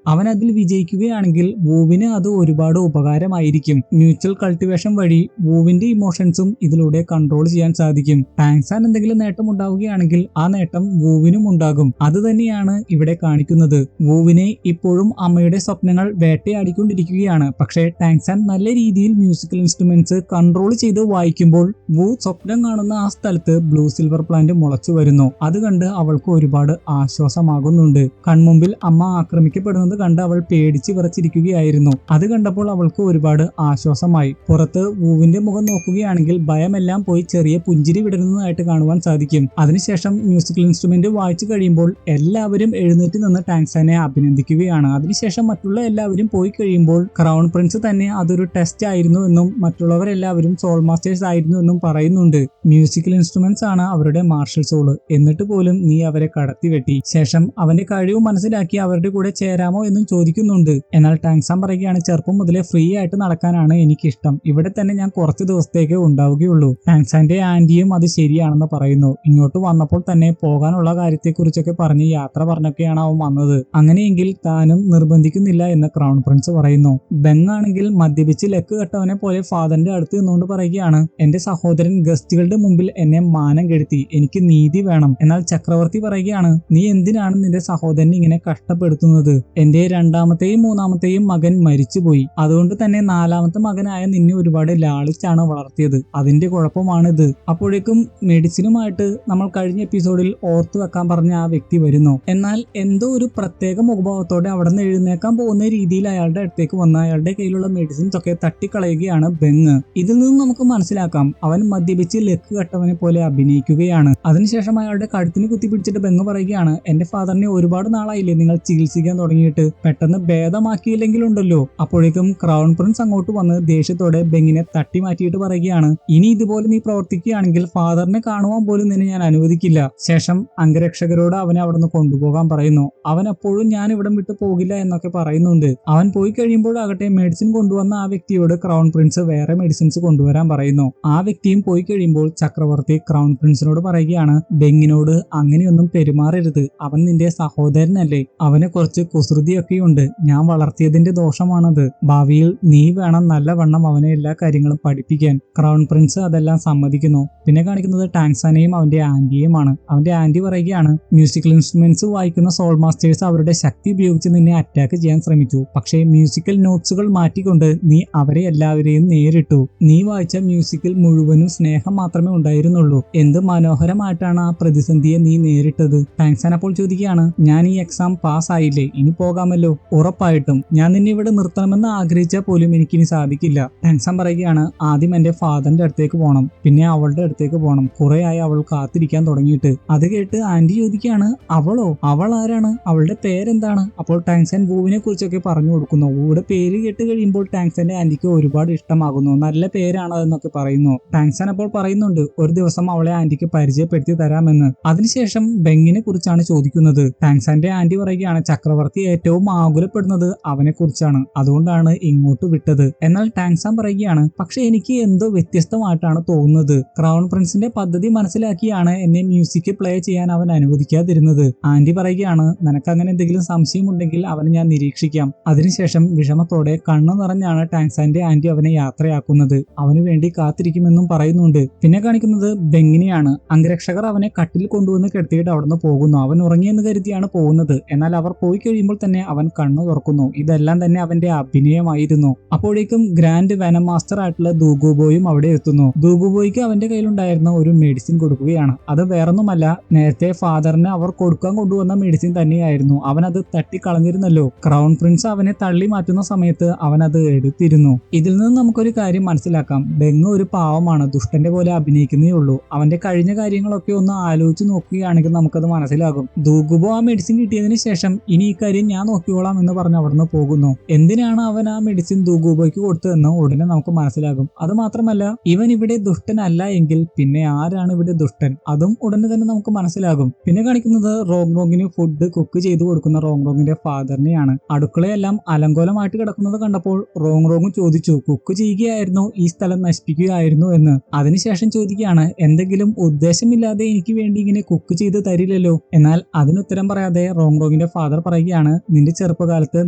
അവൻ അതിൽ വിജയിക്കുകയാണെങ്കിൽ വൂവിന് അത് ഒരുപാട് ഉപകാരമായിരിക്കും. മ്യൂച്വൽ കൾട്ടിവേഷൻ വഴി വൂവിന്റെ ഇമോഷൻസും ഇതിലൂടെ കൺട്രോൾ ചെയ്യാൻ സാധിക്കും. ടാങ്സാൻ എന്തെങ്കിലും നേട്ടം ഉണ്ടാവുകയാണെങ്കിൽ ആ നേട്ടം വൂവിനും ഉണ്ടാകും. അത് തന്നെയാണ് ഇവിടെ കാണിക്കുന്നത്. വൂവിനെ ഇപ്പോഴും അമ്മയുടെ സ്വപ്നങ്ങൾ വേട്ടയാടിക്കൊണ്ടിരിക്കുകയാണ്. പക്ഷേ ടാങ്സാൻ നല്ല രീതിയിൽ മ്യൂസിക്കൽ ഇൻസ്ട്രുമെന്റ്സ് കൺട്രോൾ ചെയ്ത് വായിക്കുമ്പോൾ വൂ സ്വപ്നം കാണുന്ന ആ സ്ഥലത്ത് ബ്ലൂ സിൽവർ പ്ലാന്റ് മുളച്ചു വരുന്നു. അത് കണ്ട് അവൾക്ക് ഒരുപാട് ആശ്വാസമാകുന്നുണ്ട്. കൺമുമ്പിൽ അമ്മ ആക്രമിക്കപ്പെടുന്നത് കണ്ട് അവൾ പേടിച്ച് വിറച്ചിരിക്കുകയായിരുന്നു. അത് കണ്ടപ്പോൾ അവൾക്ക് ഒരുപാട് ആശ്വാസമായി. പുറത്ത് വൂവിന്റെ മുഖം നോക്കുകയാണെങ്കിൽ ഭയമെല്ലാം പോയി ചെറിയ പുഞ്ചിരി വിടരുന്നതായിട്ട് കാണുവാൻ സാധിക്കും. അതിനുശേഷം മ്യൂസിക്കൽ ഇൻസ്ട്രുമെന്റ് വായിച്ചു കഴിയുമ്പോൾ എല്ലാവരും എഴുന്നേറ്റ് നിന്ന് ടാങ്സാനെ അഭിനന്ദിക്കുകയാണ്. അതിനുശേഷം മറ്റുള്ള എല്ലാവരും പോയി കഴിയുമ്പോൾ ക്രൗൺ പ്രിൻസ് തന്നെ അതൊരു ടെസ്റ്റ് ആയിരുന്നു എന്നും മറ്റുള്ളവരെല്ലാവരും സോൾ മാസ്റ്റേഴ്സ് ആയിരുന്നു എന്നും പറയുന്നുണ്ട്. മ്യൂസിക്കൽ ഇൻസ്ട്രുമെന്റ്സ് ആണ് അവരുടെ മാർഷൽ സോള്, എന്നിട്ട് പോലും നീ അവരെ കടത്തിവെട്ടി. ശേഷം അവന്റെ കഴിവ് മനസ്സിലാക്കി അവരുടെ കൂടെ ചേരാമോ എന്നും ചോദിക്കുന്നുണ്ട്. എന്നാൽ ടാങ്സാൻ പറയുകയാണ്, ചെറുപ്പം മുതലേ ഫ്രീ ആയിട്ട് നടക്കാനാണ് എനിക്കിഷ്ടം, ഇവിടെ തന്നെ ഞാൻ കുറച്ച് ദിവസത്തേക്ക് ഉണ്ടാവുകയുള്ളൂ. ടാങ്സാന്റെ ആന്റിയും അത് ശരിയാണെന്ന് പറയുന്നു. ഇങ്ങോട്ട് വന്നപ്പോൾ തന്നെ പോകാനുള്ള കാര്യത്തെക്കുറിച്ചൊക്കെ പറഞ്ഞ് യാത്ര പറഞ്ഞൊക്കെയാണ് അവൻ വന്നത്. അങ്ങനെയെങ്കിൽ താനും നിർബന്ധിക്കുന്നില്ല എന്ന് ക്രൗൺ പ്രിൻസ് പറയുന്നു. ബെങ് ആണെങ്കിൽ മദ്യപിച്ച് ലക്ക് കെട്ടവനെ പോലെ ഫാദറിന്റെ അടുത്ത് നിന്നുകൊണ്ട് പറയുകയാണ്, എന്റെ സഹോദരൻ ഗസ്റ്റുകളുടെ മുമ്പിൽ എന്നെ മാനം കെടുത്തി, എനിക്ക് നീതി വേണം. എന്നാൽ ചക്രവർത്തി പറയുകയാണ്, നീ എന്തിനാണ് നിന്റെ സഹോദരനെ ഇങ്ങനെ കഷ്ടപ്പെടുത്തുന്നത്? എന്റെ രണ്ടാമത്തെയും മൂന്നാമത്തെയും മകൻ മരിച്ചുപോയി, അതുകൊണ്ട് തന്നെ നാലാമത്തെ മകനായ നിന്നെ ഒരുപാട് ലാളിച്ചാണ് വളർത്തിയത്, അതിന്റെ കുഴപ്പമാണിത്. അപ്പോഴേക്കും മെഡിസിനുമായിട്ട് നമ്മൾ കഴിഞ്ഞ എപ്പിസോഡിൽ ഓർത്തു വെക്കാൻ പറഞ്ഞ ആ വ്യക്തി വരുന്നു. എന്നാൽ എന്തോ ഒരു പ്രത്യേക മുഖഭാവത്തോടെ അവിടെ നിന്ന് എഴുന്നേക്കാൻ പോകുന്ന രീതിയിൽ അയാളുടെ അടുത്തേക്ക് വന്ന് അയാളുടെ കയ്യിലുള്ള മെഡിസിൻസ് ഒക്കെ തട്ടിക്കളയുകയാണ് ബെങ്. ഇതിൽ നിന്ന് നമുക്ക് മനസ്സിലാക്കാം അവൻ മദ്യപിച്ച് ലക്ക് കെട്ടവനെ പോലെ അഭിനയിക്കുകയാണ്. അതിനുശേഷം അയാളുടെ കഴുത്തിന് കുത്തിപ്പിടിച്ചിട്ട് ബെങ് പറയുകയാണ്, എന്റെ ഫാദറിനെ ഒരുപാട് നാളായില്ലേ നിങ്ങൾ ചികിത്സിക്കാൻ തുടങ്ങിയിട്ട്, പെട്ടെന്ന് ഭേദമാക്കിയില്ലെങ്കിലുണ്ടല്ലോ. അപ്പോഴേക്കും ക്രൗൺ പ്രിൻസ് അങ്ങോട്ട് വന്ന് ദേഷ്യത്തോടെ ബെങ്ങിനെ തട്ടി മാറ്റിയിട്ട് പറയുകയാണ്, ഇനി ഇതുപോലെ നീ പ്രവർത്തിക്കുകയാണെങ്കിൽ ഫാദറിനെ കാണുവാൻ പോലും നിന്നെ ഞാൻ അനുവദിക്കില്ല. ശേഷം അംഗരക്ഷകരോട് അവനെ അവിടെ നിന്ന് കൊണ്ടുപോകാൻ പറയുന്നു. പറയുന്നു. അവൻ എപ്പോഴും ഞാൻ ഇവിടം വിട്ടു പോകില്ല എന്നൊക്കെ പറയുന്നുണ്ട്. അവൻ പോയി കഴിയുമ്പോഴാകട്ടെ മെഡിസിൻ കൊണ്ടുവന്ന ആ വ്യക്തിയോട് ക്രൗൺ പ്രിൻസ് വേറെ മെഡിസിൻസ് കൊണ്ടുവരാൻ പറയുന്നു. ആ വ്യക്തിയും പോയി കഴിയുമ്പോൾ ചക്രവർത്തി ക്രൗൺ പ്രിൻസിനോട് പറയുകയാണ്, ബെങ്ങിനോട് അങ്ങനെയൊന്നും പെരുമാറരുത്, അവൻ നിന്റെ സഹോദരനല്ലേ, അവന് കുറച്ച് കുസൃതിയൊക്കെയുണ്ട്, ഞാൻ വളർത്തിയതിന്റെ ദോഷമാണത്, ഭാവിയിൽ നീ വേണം നല്ലവണ്ണം അവനെ എല്ലാ കാര്യങ്ങളും പഠിപ്പിക്കാൻ. ക്രൗൺ പ്രിൻസ് അതെല്ലാം സമ്മതിക്കുന്നു. പിന്നെ കാണിക്കുന്നത് ടാങ്സാനെയും അവന്റെ ആന്റിയുമാണ്. അവന്റെ ആന്റി പറയുകയാണ്, മ്യൂസിക്കൽ ഇൻസ്ട്രുമെന്റ്സ് വായിക്കുന്ന സോൾ മാസ്റ്റേഴ്സ് അവരുടെ ശക്തി ഉപയോഗിച്ച് നിന്നെ അറ്റാക്ക് ചെയ്യാൻ ശ്രമിച്ചു. പക്ഷേ മ്യൂസിക്കൽ നോട്ട്സുകൾ മാറ്റിക്കൊണ്ട് നീ അവരെ എല്ലാവരെയും നേരിട്ടു. നീ വായിച്ച മ്യൂസിക്കിൽ മുഴുവനും സ്നേഹം മാത്രമേ ഉണ്ടായിരുന്നുള്ളൂ. എന്ത് മനോഹരമായിട്ടാണ് ആ പ്രതിസന്ധിയെ നീ നേരിട്ടത്. ടാങ്സാൻ അപ്പോൾ ചോദിക്കുകയാണ്, ഞാൻ ഈ എക്സാം പാസ് ആയില്ലേ, ഇനി പോകാമല്ലോ. ഉറപ്പായിട്ടും ഞാൻ നിന്നെ ഇവിടെ നിർത്തണമെന്ന് ആഗ്രഹിച്ചാൽ പോലും എനിക്കിനി സാധിക്കില്ല. ടാങ്സാൻ പറയുകയാണ്, ആദ്യം എന്റെ ഫാദറിന്റെ അടുത്തേക്ക് പോകണം, പിന്നെ അവളുടെ അടുത്തേക്ക് പോകണം. കുറെ ആയി അവൾ കാത്തിരിക്കാൻ തുടങ്ങിയിട്ട്. അത് കേട്ട് ആന്റി ചോദിക്കുകയാണ്, അവളോ, അവൾ ആരാണ്, അവളുടെ പേരെന്താണ്? അപ്പോൾ ടാങ്സാൻ വൂവിനെ കുറിച്ചൊക്കെ പറഞ്ഞു കൊടുക്കുന്നു. വൂയുടെ പേര് കേട്ട് കഴിയുമ്പോൾ ടാങ്സാന്റെ ആന്റിക്ക് ഒരുപാട് ഇഷ്ടമാകുന്നു. നല്ല പേരാണ് അതെന്നൊക്കെ പറയുന്നു. ടാങ്സാൻ അപ്പോൾ പറയുന്നുണ്ട്, ഒരു ദിവസം അവളെ ആന്റിക്ക് പരിചയപ്പെടുത്തി തരാമെന്ന്. അതിനുശേഷം ബെങ്ങിനെ കുറിച്ചാണ് ചോദിക്കുന്നത്. ടാങ്സാന്റെ ആന്റി പറയുകയാണ്, ചക്രവർത്തി ഏറ്റവും ആകുലപ്പെടുന്നത് അവനെ കുറിച്ചാണ്, അതുകൊണ്ടാണ് ഇങ്ങോട്ട് വിട്ടത്. എന്നാൽ ടാങ്സാൻ പറയുകയാണ്, പക്ഷെ എനിക്ക് എന്തോ വ്യത്യസ്തമായിട്ടാണ് തോന്നുന്നത്. ക്രൗൺ പ്രിൻസിന്റെ പദ്ധതി മനസ്സിലാക്കിയാണ് എന്നെ മ്യൂസിക് പ്ലേ ചെയ്യാൻ അവൻ അനുവദിക്കാതിരുന്നത്. ആന്റി പറയുകയാണ്, നിനക്ക് അങ്ങനെ എന്തെങ്കിലും സംശയമുണ്ടെങ്കിൽ അവനെ ഞാൻ നിരീക്ഷിക്കാം. അതിനുശേഷം വിഷമത്തോടെ കണ്ണു നിറഞ്ഞാണ് ടാങ്സാന്റെ ആന്റി അവനെ യാത്രയാക്കുന്നത്. അവന് വേണ്ടി കാത്തിരിക്കുമെന്നും പറയുന്നുണ്ട്. പിന്നെ കാണിക്കുന്നത് ബെങ്ങിനെയാണ്. അംഗരക്ഷകർ അവനെ കട്ടിൽ കൊണ്ടുവന്ന് കിടത്തിയിട്ട് അവിടുന്ന് പോകുന്നു. അവൻ ഉറങ്ങിയെന്ന് കരുതിയാണ് പോകുന്നത്. എന്നാൽ അവർ പോയി കഴിയുമ്പോൾ തന്നെ അവൻ കണ്ണു തുറക്കുന്നു. ഇതെല്ലാം തന്നെ അവന്റെ അഭിനയമായിരുന്നു. അപ്പോഴേക്കും ഗ്രാൻഡ് വെനം മാസ്റ്റർ ആയിട്ടുള്ള ദൂഗുബോയും അവിടെ എത്തുന്നു. ദൂഗുബോയ്ക്ക് അവന്റെ കയ്യിലുണ്ടായിരുന്ന ഒരു മെഡിസിൻ കൊടുക്കുകയാണ്. അത് വേറൊന്നുമല്ല, നേരത്തെ ഫാദറിന് അവർ കൊടുക്കാൻ കൊണ്ടുവന്ന മെഡിസിൻ തന്നെയായിരുന്നു. അവൻ അത് തട്ടിക്കളഞ്ഞിരുന്നല്ലോ. ക്രൗൺ പ്രിൻസ് അവനെ തള്ളി മാറ്റുന്ന സമയത്ത് അവൻ അത് എടുത്തിരുന്നു. ഇതിൽ നിന്ന് നമുക്കൊരു കാര്യം മനസ്സിലാക്കാം, ബെങ് ഒരു പാവമാണ്, ദുഷ്ടന്റെ പോലെ അഭിനയിക്കുന്നേ ഉള്ളൂ. അവന്റെ കഴിഞ്ഞ കാര്യങ്ങളൊക്കെ ഒന്ന് ആലോചിച്ച് നോക്കുകയാണെങ്കിൽ നമുക്കത് മനസ്സിലാകും. ദൂഗുബോ ആ മെഡിസിൻ കിട്ടിയതിനു ശേഷം ഇനി ഈ കാര്യം ഞാൻ നോക്കിക്കോളാം എന്ന് പറഞ്ഞ് അവിടുന്ന് പോകുന്നു. എന്തിനാണ് അവൻ ആ മെഡിസിൻ ദൂഗുബോയ്ക്ക് കൊടുത്തതെന്ന് ഉടനെ നമുക്ക് മനസ്സിലാകും. അത് മാത്രമല്ല, ഇവൻ ഇവിടെ ദുഷ്ടനല്ല എങ്കിൽ പിന്നെ ആരാണ് ഇവിടെ ദുഷ്ടൻ, അതും ഉടനെ തന്നെ നമുക്ക് മനസ്സിലാകും. പിന്നെ കാണിക്കുന്നത് റോങ്റോങ്ങിന് ഫുഡ് കുക്ക് ചെയ്ത് കൊടുക്കുന്ന റോങ്റോങ്ങിന്റെ ഫാദറിനെയാണ്. അടുക്കളയെല്ലാം അലങ്കോലമായിട്ട് കിടക്കുന്നത് കണ്ടപ്പോൾ റോങ്റോങ് ചോദിച്ചു, കുക്ക് ചെയ്യുകയായിരുന്നു, ഈ സ്ഥലം നശിപ്പിക്കുകയായിരുന്നു എന്ന്. അതിനുശേഷം ചോദിക്കുകയാണ്, എന്തെങ്കിലും ഉദ്ദേശമില്ലാതെ എനിക്ക് വേണ്ടി ഇങ്ങനെ കുക്ക് ചെയ്ത് തരില്ലല്ലോ. എന്നാൽ അതിനുത്തരം പറയാതെ റോങ്റോങ്ങിന്റെ ഫാദർ പറയുകയാണ്, നിന്റെ ചെറുപ്പകാലത്ത്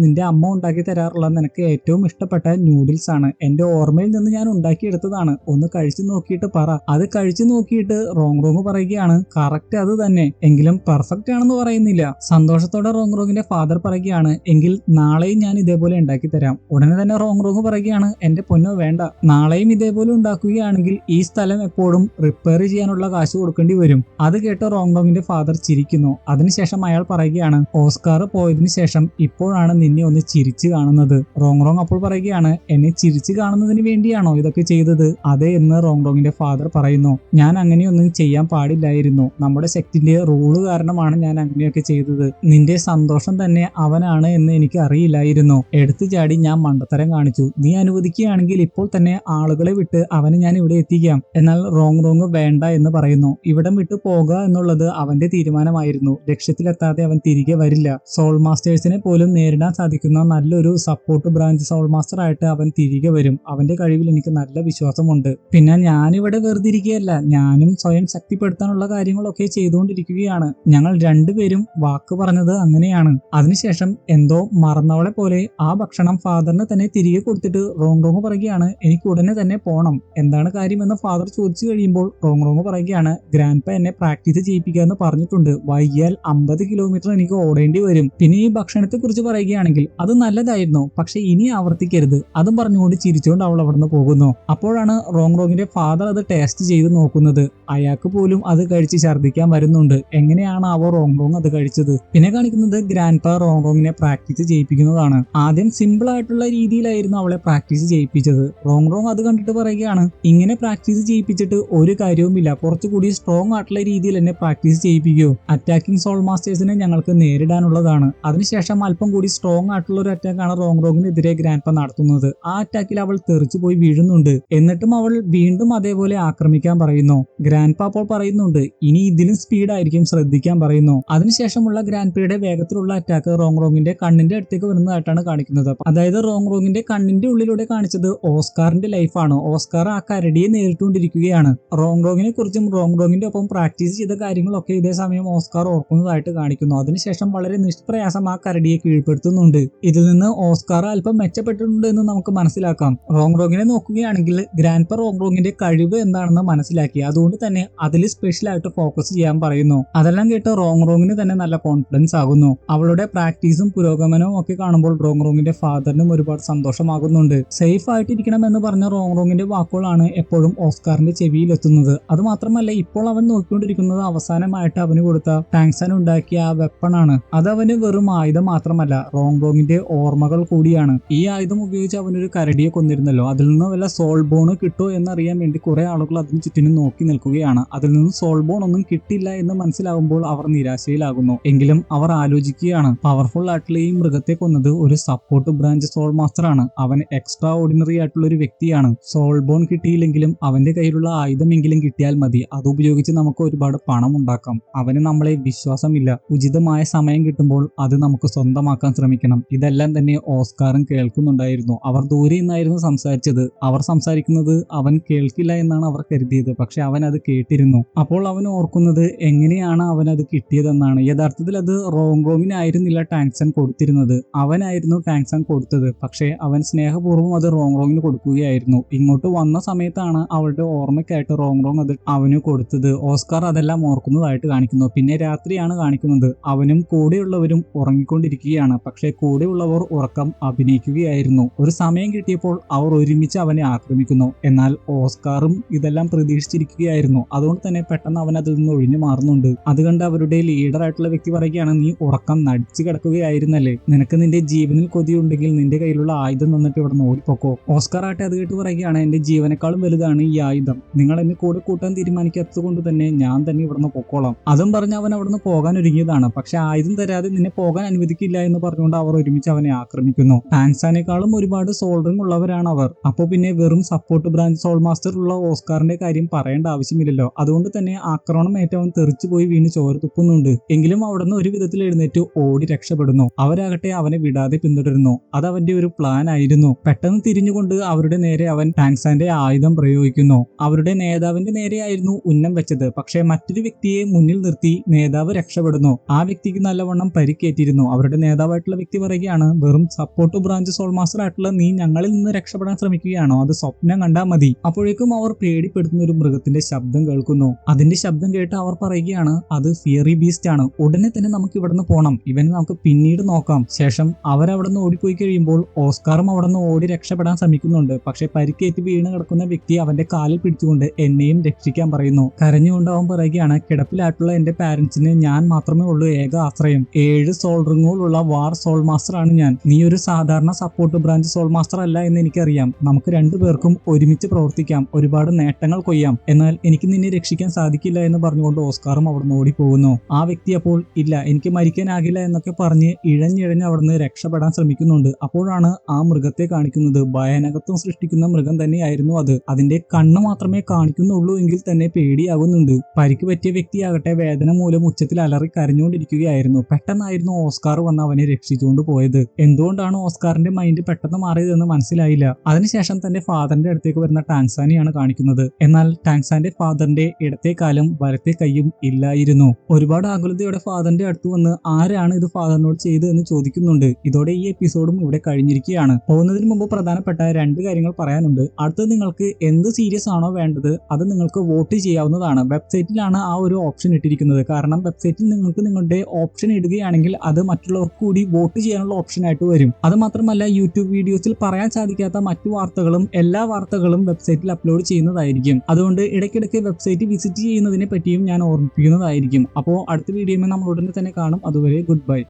നിന്റെ അമ്മ ഉണ്ടാക്കി തരാറുള്ള നിനക്ക് ഏറ്റവും ഇഷ്ടപ്പെട്ട നൂഡിൽസ് ആണ്, എന്റെ ഓർമ്മയിൽ നിന്ന് ഞാൻ ഉണ്ടാക്കിയെടുത്തതാണ്, ഒന്ന് കഴിച്ചു നോക്കിയിട്ട് പറ. അത് കഴിച്ചു നോക്കിയിട്ട് റോങ്റോങ് പറയുകയാണ്, കറക്റ്റ് അത് തന്നെ, എങ്കിലും പെർഫെക്റ്റ് ആണെന്ന് പറയുന്നില്ല. സന്തോഷത്തോടെ റോങ്റോങ്ങിന്റെ ഫാദർ പറയുകയാണ്, എങ്കിൽ നാളെയും ഞാൻ ഇതേപോലെ ഉണ്ടാക്കി തരാം. ഉടനെ തന്നെ റോങ്റോങ് പറയുകയാണ്, എന്റെ പൊന്നോ വേണ്ട, നാളെയും ഇതേപോലെ ഉണ്ടാക്കുകയാണെങ്കിൽ ഈ സ്ഥലം എപ്പോഴും റിപ്പയർ ചെയ്യാനുള്ള കാശ് കൊടുക്കേണ്ടി വരും. അത് കേട്ട് റോങ്റോങ്ങിന്റെ ഫാദർ ചിരിക്കുന്നു. അതിനുശേഷം അയാൾ പറയുകയാണ്, ഓസ്കാർ പോയതിനു ശേഷം ഇപ്പോഴാണ് നിന്നെ ഒന്ന് ചിരിച്ചു കാണുന്നത്. റോങ്റോങ് അപ്പോൾ പറയുകയാണ്, എന്നെ ചിരിച്ചു കാണുന്നതിന് വേണ്ടിയാണോ ഇതൊക്കെ ചെയ്തത്? അതെ എന്ന് റോങ്റോങ്ങിന്റെ ഫാദർ പറയുന്നു. ഞാൻ അങ്ങനെയൊന്നും ചെയ്യാൻ പാടില്ലായിരുന്നു, നമ്മുടെ സെക്റ്റിന്റെ റൂള് കാരണമാണ് ഞാൻ അങ്ങനെയൊക്കെ ചെയ്തത്. നിന്റെ സന്തോഷം തന്നെ അവനാണ് എന്ന് എനിക്ക് അറിയില്ലായിരുന്നു. എടുത്തു ചാടി ഞാൻ മണ്ടത്തരം കാണിച്ചു. നീ അനുവദിക്കുകയാണെങ്കിൽ ഇപ്പോൾ തന്നെ ആളുകളെ വിട്ട് അവനെ ഞാൻ ഇവിടെ എത്തിക്കാം. എന്നാൽ റോങ്റോങ് വേണ്ട എന്ന് പറയുന്നു. ഇവിടം വിട്ടു പോകുക എന്നുള്ളത് അവന്റെ തീരുമാനമായിരുന്നു. ലക്ഷ്യത്തിലെത്താതെ അവൻ തിരികെ വരില്ല. സോൾ മാസ്റ്റേഴ്സിനെ പോലും നേരിടാൻ സാധിക്കുന്ന നല്ലൊരു സപ്പോർട്ട് ബ്രാഞ്ച് സോൾ മാസ്റ്റർ ആയിട്ട് അവൻ തിരികെ വരും. അവന്റെ കഴിവിൽ എനിക്ക് നല്ല വിശ്വാസമുണ്ട്. പിന്നെ ഞാനിവിടെ വെറുതെ ഇരിക്കുകയല്ല, ഞാനും സ്വയം ശക്തിപ്പെടുത്താനുള്ള കാര്യങ്ങളൊക്കെ ചെയ്തുകൊണ്ടിരിക്കുകയാണ്. ഞങ്ങൾ രണ്ടുപേരും വാക്ക് പറഞ്ഞത് അങ്ങനെയാണ്. അതിനുശേഷം എന്തോ മറന്നവളെ പോലെ ആ ഭക്ഷണം ഫാദറിന് തന്നെ തിരികെ കൊടുത്തിട്ട് റോങ്റോങ് പറയുകയാണ്, എനിക്ക് ഉടനെ തന്നെ പോണം. എന്താണ് കാര്യമെന്ന് ഫാദർ ചോദിച്ചു കഴിയുമ്പോൾ റോങ്റോങ് പറയുകയാണ്, ഗ്രാൻഡ്പ എന്നെ പ്രാക്ടീസ് ചെയ്യിപ്പിക്കാന്ന് പറഞ്ഞിട്ടുണ്ട്, വൈകിയാൽ 50 കിലോമീറ്റർ എനിക്ക് ഓടേണ്ടി വരും. പിന്നെ ഈ ഭക്ഷണത്തെ കുറിച്ച് പറയുകയാണെങ്കിൽ അത് നല്ലതായിരുന്നു, പക്ഷെ ഇനി ആവർത്തിക്കരുത്. അതും പറഞ്ഞുകൊണ്ട് ചിരിച്ചുകൊണ്ട് അവൾ അവിടുന്ന് പോകുന്നു. അപ്പോഴാണ് റോങ്റോങ്ങിന്റെ ഫാദർ അത് ടേസ്റ്റ് ചെയ്ത് നോക്കുന്നത്. അയാൾക്ക് പോലും അത് കഴിച്ച് ഛർദ്ദിക്കാൻ വരുന്നുണ്ട്. എങ്ങനെയാണ് അവ റോങ്റോങ് അത് കഴിച്ചത്? പിന്നെ കാണിക്കുന്നത് ഗ്രാൻഡ്പ റോങ്റോങ്ങിനെ പ്രാക്ടീസ് ചെയ്യിപ്പിക്കുന്നതാണ്. ആദ്യം സിമ്പിൾ ആയിട്ടുള്ള രീതിയിലായിരുന്നു അവളെ പ്രാക്ടീസ് ചെയ്യിപ്പിച്ചത്. റോങ്റോങ് അത് കണ്ടിട്ട് പറയുകയാണ്, ഇങ്ങനെ പ്രാക്ടീസ് ചെയ്യിപ്പിച്ചിട്ട് ഒരു കാര്യവുമില്ല, കുറച്ചുകൂടി സ്ട്രോങ് ആയിട്ടുള്ള രീതിയിൽ എന്നെ പ്രാക്ടീസ് ചെയ്യിപ്പിക്കൂ. അറ്റാക്കിംഗ് സോൾ മാസ്റ്റേഴ്സിനെ ഞങ്ങൾക്ക് നേരിടാനുള്ളതാണ്. അതിനുശേഷം അല്പം കൂടി സ്ട്രോങ് ആയിട്ടുള്ള ഒരു അറ്റാക്കാണ് റോങ്റോങ്ങിനെതിരെ ഗ്രാൻഡ്പ നടത്തുന്നത്. ആ അറ്റാക്കിൽ അവൾ തെറിച്ചു പോയി വീഴുന്നുണ്ട്. എന്നിട്ടും അവൾ വീണ്ടും അതേപോലെ ആക്രമിക്കാൻ പറയുന്നു. ഗ്രാൻഡ്പ അപ്പോൾ പറയുന്നുണ്ട്, ഇനി ഇതിലും സ്പീഡായിരിക്കും, ശ്രദ്ധിക്കാൻ പറയുന്നു. അതിനുശേഷമുള്ള ഗ്രാൻഡ് പിയുടെ വേഗത്തിലുള്ള അറ്റാക്ക് റോങ്ങിന്റെ കണ്ണിന്റെ അടുത്തേക്ക് വരുന്നതായിട്ടാണ് കാണിക്കുന്നത്. അതായത് റോങ്ങിന്റെ കണ്ണിന്റെ ഉള്ളിലൂടെ കാണിച്ചത് ഓസ്കാറിന്റെ ലൈഫാണ്. ഓസ്കാർ ആ കരടിയെ നേരിട്ടുകൊണ്ടിരിക്കുകയാണ്. റോങ്ങിനെ കുറിച്ചും റോങ്ങിന്റെ ഒപ്പം പ്രാക്ടീസ് ചെയ്ത കാര്യങ്ങളൊക്കെ ഇതേ സമയം ഓസ്കാർ ഓർക്കുന്നതായിട്ട് കാണിക്കുന്നു. അതിനുശേഷം വളരെ നിഷ്പ്രയാസം ആ കരടിയെ കീഴ്പ്പെടുത്തുന്നുണ്ട്. ഇതിൽ നിന്ന് ഓസ്കാർ അല്പം മെച്ചപ്പെട്ടിട്ടുണ്ട് എന്ന് നമുക്ക് മനസ്സിലാക്കാം. റോങ്ങിനെ നോക്കുകയാണെങ്കിൽ ഗ്രാൻഡ് പ റോങ്ങിന്റെ കഴിവ് എന്താണെന്ന് മനസ്സിലാക്കി. അതുകൊണ്ട് തന്നെ അതിൽ സ്പെഷ്യൽ ആയിട്ട് ഫോക്കസ് ചെയ്യാൻ പറയുന്നു. അതെല്ലാം കേട്ട് റോങ്ങിന് തന്നെ നല്ല കോൺഫിഡൻസ് ആകുന്നു. അവളുടെ പ്രാക്ടീസും പുരോഗമനവും ഒക്കെ കാണുമ്പോൾ റോങ്ങിന്റെ ഫാദറിനും ഒരുപാട് സന്തോഷമാകുന്നുണ്ട്. സേഫ് ആയിട്ടിരിക്കണം എന്ന് പറഞ്ഞ റോങ്ങിന്റെ വാക്കുകളാണ് എപ്പോഴും ഓസ്കാറിന്റെ ചെവിയിൽ എത്തുന്നത്. അത് മാത്രമല്ല, ഇപ്പോൾ അവൻ നോക്കിക്കൊണ്ടിരിക്കുന്നത് അവസാനമായിട്ട് അവന് കൊടുത്ത ടാങ്ക്സൻ ഉണ്ടാക്കിയ ആ വെപ്പണാണ്. അത് അവന് വെറും ആയുധം മാത്രമല്ല, റോങ്ങിന്റെ ഓർമ്മകൾ കൂടിയാണ്. ഈ ആയുധം ഉപയോഗിച്ച് അവനൊരു കരടിയെ കൊന്നിരുന്നല്ലോ. അതിൽ നിന്ന് വല്ല സോൾ ബോൺ കിട്ടുമോ എന്നറിയാൻ വേണ്ടി കുറെ ആളുകൾ അതിന് ചുറ്റിനും നോക്കി നിൽക്കുകയാണ്. അതിൽ നിന്ന് സോൾ ബോൺ ഒന്നും കിട്ടില്ല എന്ന് മനസ്സിലാവുമ്പോൾ അവർ നിരാശയിലാകുന്നു. എങ്കിലും അവർ ആലോചിക്കുകയാണ്, പവർഫുൾ ആയിട്ടുള്ള ഈ മൃഗത്തെ കൊന്നത് ഒരു സപ്പോർട്ട് ബ്രാഞ്ച് സോൾ മാസ്റ്റർ ആണ്. അവൻ എക്സ്ട്രാ ഓർഡിനറി ആയിട്ടുള്ള ഒരു വ്യക്തിയാണ്. സോൾ ബോൺ കിട്ടിയില്ലെങ്കിലും അവന്റെ കയ്യിലുള്ള ആയുധമെങ്കിലും കിട്ടിയാൽ മതി. അതുപയോഗിച്ച് നമുക്ക് ഒരുപാട് പണം ഉണ്ടാക്കാം. അവന് നമ്മളെ വിശ്വാസമില്ല. ഉചിതമായ സമയം കിട്ടുമ്പോൾ അത് നമുക്ക് സ്വന്തമാക്കാൻ ശ്രമിക്കണം. ഇതെല്ലാം തന്നെ ഓസ്കാറും കേൾക്കുന്നുണ്ടായിരുന്നു. അവർ ദൂരെ നിന്നായിരുന്നു സംസാരിച്ചത്. അവർ സംസാരിക്കുന്നത് അവൻ കേൾക്കില്ല എന്നാണ് അവർ കരുതിയത്. പക്ഷെ അവൻ അത് കേട്ടിരുന്നു. അപ്പോൾ അവൻ ഓർക്കുന്നത് എങ്ങനെയാണ് അവൻ അത് കിട്ടിയതെന്നാണ്. യഥാർത്ഥത്തിൽ അത് റോങ്ങിനായിരുന്നില്ല ടാങ്ക്സൺ കൊടുത്തിരുന്നത്, അവനായിരുന്നു ടാങ്ക്സൺ കൊടുത്തത്. പക്ഷെ അവൻ സ്നേഹപൂർവ്വം അത് റോങ്ങിന് കൊടുക്കുകയായിരുന്നു. ഇങ്ങോട്ട് വന്ന സമയത്താണ് അവളുടെ ഓർമ്മയ്ക്കായിട്ട് റോങ് അത് അവന് കൊടുത്തത്. ഓസ്കാർ അതെല്ലാം ഓർക്കുന്നതായിട്ട് കാണിക്കുന്നു. പിന്നെ രാത്രിയാണ് കാണിക്കുന്നത്. അവനും കൂടെയുള്ളവരും ഉറങ്ങിക്കൊണ്ടിരിക്കുകയാണ്. പക്ഷെ കൂടെയുള്ളവർ ഉറക്കം അഭിനയിക്കുകയായിരുന്നു. ഒരു സമയം കിട്ടിയപ്പോൾ അവർ ഒരുമിച്ച് അവനെ ആക്രമിക്കുന്നു. എന്നാൽ ഓസ്കാറും ഇതെല്ലാം പ്രതീക്ഷിച്ചിരിക്കുകയായിരുന്നു. അതുകൊണ്ട് തന്നെ പെട്ടെന്ന് അവൻ അതിൽ നിന്ന് ഒഴിഞ്ഞു മാറുന്നുണ്ട്. അത് കണ്ട് അവരുടെ ലീഡർ ആയിട്ടുള്ള വ്യക്തി പറയുകയാണ്, നീ ഉറക്കം നടിച്ചു കിടക്കുകയായിരുന്നല്ലേ, നിനക്ക് നിന്റെ ജീവനിൽ കൊതിയുണ്ടെങ്കിൽ നിന്റെ കയ്യിലുള്ള ആയുധം തന്നിട്ട് ഇവിടെ നിന്ന് ഓടിപ്പോക്കോ. ഓസ്കാർ ആട്ടെ അത് കേട്ട് പറയുകയാണ്, എന്റെ ജീവനേക്കാളും വലുതാണ് ഈ ആയുധം. നിങ്ങൾ എന്നെ കൂടെ കൂട്ടാൻ തീരുമാനിക്കാത്തത് കൊണ്ട് തന്നെ ഞാൻ തന്നെ ഇവിടുന്ന് പൊക്കോളാം. അതും പറഞ്ഞ് അവൻ അവിടുന്ന് പോകാൻ ഒരുങ്ങിയതാണ്. പക്ഷെ ആയുധം തരാതെ നിന്നെ പോകാൻ അനുവദിക്കില്ല എന്ന് പറഞ്ഞുകൊണ്ട് അവർ ഒരുമിച്ച് അവനെ ആക്രമിക്കുന്നു. ടാങ്ക്സാനേക്കാളും ഒരുപാട് സോൾഡറിംഗ് ഉള്ളവരാണ് അവർ. അപ്പോൾ പിന്നെ വെറും സപ്പോർട്ട് ബ്രാഞ്ച് സോൾ മാസ്റ്റർ ഉള്ള ഓസ്കാറിന്റെ കാര്യം പറയേണ്ട ആവശ്യമില്ലല്ലോ. അതുകൊണ്ട് തന്നെ ആക്രമണം ഏറ്റവും തെറിച്ചു പോയി വീണ് ചോര തുപ്പുന്നുണ്ട്. എങ്കിലും അവിടുന്ന് ഒരു വിധത്തിൽ എഴുന്നേറ്റ് ഓടി രക്ഷപ്പെടുന്നു. അവരാകട്ടെ അവനെ വിടാതെ പിന്തുടരുന്നു. അത് അവന്റെ ഒരു പ്ലാൻ ആയിരുന്നു. പെട്ടെന്ന് തിരിഞ്ഞുകൊണ്ട് അവരുടെ നേരെ അവൻ ടാങ്ക്സാന്റെ ആയുധം പ്രയോഗിക്കുന്നു. അവരുടെ നേതാവിന്റെ നേരെയായിരുന്നു ഉന്നം വെച്ചത്. പക്ഷെ മറ്റൊരു വ്യക്തിയെ മുന്നിൽ നിർത്തി നേതാവ് രക്ഷപ്പെടുന്നു. ആ വ്യക്തിക്ക് നല്ലവണ്ണം പരിക്കേറ്റിരുന്നു. അവരുടെ നേതാവായിട്ടുള്ള വ്യക്തി പറയുകയാണ്, വെറും സപ്പോർട്ട് ബ്രാഞ്ച് സോൾ മാസ്റ്റർ ആയിട്ടുള്ള നീ ഞങ്ങളിൽ നിന്ന് രക്ഷപ്പെടാൻ ശ്രമിക്കുകയാണോ? അത് സ്വപ്നം കണ്ടാൽ മതി. അപ്പോഴേക്കും അവർ പേടിപ്പെടുത്തുന്ന ഒരു മൃഗത്തിന്റെ ശബ്ദം കേൾക്കുന്നു. അതിന്റെ ശബ്ദം കേട്ട് അവർ പറയുകയാണ്, അത് ഫിയറി ബീസ്റ്റ് ആണ്. ഉടനെ തന്നെ നമുക്ക് ഇവിടുന്ന് പോകണം. ഇവനെ നമുക്ക് പിന്നീട് നോക്കാം. ശേഷം അവരവിടുന്ന് ഓടിപ്പോയി കഴിയുമ്പോൾ ഓസ്കാറും അവിടുന്ന് ഓടി രക്ഷപ്പെടാൻ ശ്രമിക്കുന്നുണ്ട്. പക്ഷെ പരിക്കേറ്റ് വീണ് കിടക്കുന്ന വ്യക്തി അവന്റെ കാലിൽ പിടിച്ചുകൊണ്ട് എന്നെയും രക്ഷിക്കാൻ പറയുന്നു. കരഞ്ഞുകൊണ്ട് അവൻ പറയുകയാണ്, കിടപ്പിലായിട്ടുള്ള എന്റെ പാരന്റ്സിന് ഞാൻ മാത്രമേ ഉള്ളൂ ഏക ആശ്രയം. 7 സോൾ റിങ്ങുകളുള്ള വാർ സോൾ മാസ്റ്റർ ആണ് ഞാൻ. നീ ഒരു സാധാരണ സപ്പോർട്ട് ബ്രാഞ്ച് സോൾ മാസ്റ്റർ അല്ല എന്ന് എനിക്കറിയാം. നമുക്ക് രണ്ടുപേർക്കും ഒരുമിച്ച് പ്രവർത്തിക്കാം, ഒരുപാട് നേട്ടങ്ങൾ കൊയ്യാം. എന്നാൽ എനിക്ക് നിന്നെ രക്ഷിക്കാൻ സാധിക്കില്ല എന്ന് പറഞ്ഞുകൊണ്ട് ഓസ്കാറും അവിടുന്ന് ഓടിപ്പോകുന്നു. ആ വ്യക്തി അപ്പോൾ ഇല്ല, എനിക്ക് മരിക്കാനാകില്ല എന്നൊക്കെ പറഞ്ഞ് ഇഴഞ്ഞിഴഞ്ഞ് അവിടുന്ന് രക്ഷപ്പെടാൻ ശ്രമിക്കുന്നുണ്ട്. അപ്പോഴാണ് ആ മൃഗത്തെ കാണിക്കുന്നത്. ഭയാനകത്വം സൃഷ്ടിക്കുന്ന മൃഗം തന്നെയായിരുന്നു അത്. അതിന്റെ കണ്ണ് മാത്രമേ കാണിക്കുന്നുള്ളൂ എങ്കിൽ തന്നെ പേടിയാകുന്നുണ്ട്. പരിക്ക് പറ്റിയ വ്യക്തിയാകട്ടെ വേദന മൂലം ഉച്ചത്തിൽ അലറി കരഞ്ഞുകൊണ്ടിരിക്കുകയായിരുന്നു. പെട്ടെന്നായിരുന്നു ഓസ്കാർ വന്ന് അവനെ രക്ഷിച്ചുകൊണ്ട് പോയത്. എന്തുകൊണ്ടാണ് ഓസ്കാറിന്റെ മൈൻഡ് പെട്ടെന്ന് മാറിയതെന്ന് മനസ്സിലായില്ല. അതിനുശേഷം തന്റെ ഫാദറിന്റെ അടുത്തേക്ക് വരുന്ന ടാങ്ക്സാനെയാണ് കാണിക്കുന്നത്. എന്നാൽ ടാങ്ക്സാന്റെ ഫാദറിന്റെ ഇടത്തെ കാലും വലത്തെ കൈയും ഇല്ലായിരുന്നു. ഒരുപാട് ആകുലതയോടെ ഫാദറിന്റെ അടുത്ത് വന്ന് ആരാണ് ഇത് ഫാദറിനോട് ചെയ്തതെന്ന് ചോദിക്കുന്നുണ്ട്. ഇതോടെ ഈ എപ്പിസോഡും ഇവിടെ കഴിഞ്ഞിരിക്കുകയാണ്. പോകുന്നതിന് മുമ്പ് പ്രധാനപ്പെട്ട 2 കാര്യങ്ങൾ പറയാനുണ്ട്. അടുത്തത് നിങ്ങൾക്ക് എന്ത് സീരീസ് ആണോ വേണ്ടത് അത് നിങ്ങൾക്ക് വോട്ട് ചെയ്യാവുന്നതാണ്. വെബ്സൈറ്റിലാണ് ആ ഒരു ഓപ്ഷൻ ഇട്ടിരിക്കുന്നത്. കാരണം വെബ്സൈറ്റിൽ നിങ്ങൾക്ക് നിങ്ങളുടെ ഓപ്ഷൻ ഇടുകയാണെങ്കിൽ അത് മറ്റുള്ളവർക്ക് കൂടി വോട്ട് ചെയ്യാനുള്ള ഓപ്ഷൻ ആയിട്ട് വരും. അത് മാത്രമല്ല, യൂട്യൂബ് വീഡിയോസിൽ പറയാൻ സാധിക്കാത്ത മറ്റു വാർത്തകളും എല്ലാ വാർത്തകളും വെബ്സൈറ്റിൽ അപ്ലോഡ് ചെയ്യുന്നതായിരിക്കും. അതുകൊണ്ട് ഇടയ്ക്കിടയ്ക്ക് വെബ്സൈറ്റ് വിസിറ്റ് ചെയ്യുന്നതിനെ പറ്റിയും ഞാൻ ഓർമ്മിപ്പിക്കുന്നതായിരിക്കും. അപ്പോൾ അടുത്ത വീഡിയോയിൽ നമ്മൾ ഉടനെ തന്നെ കാണും. അതുവരെ ഗുഡ് ബൈ.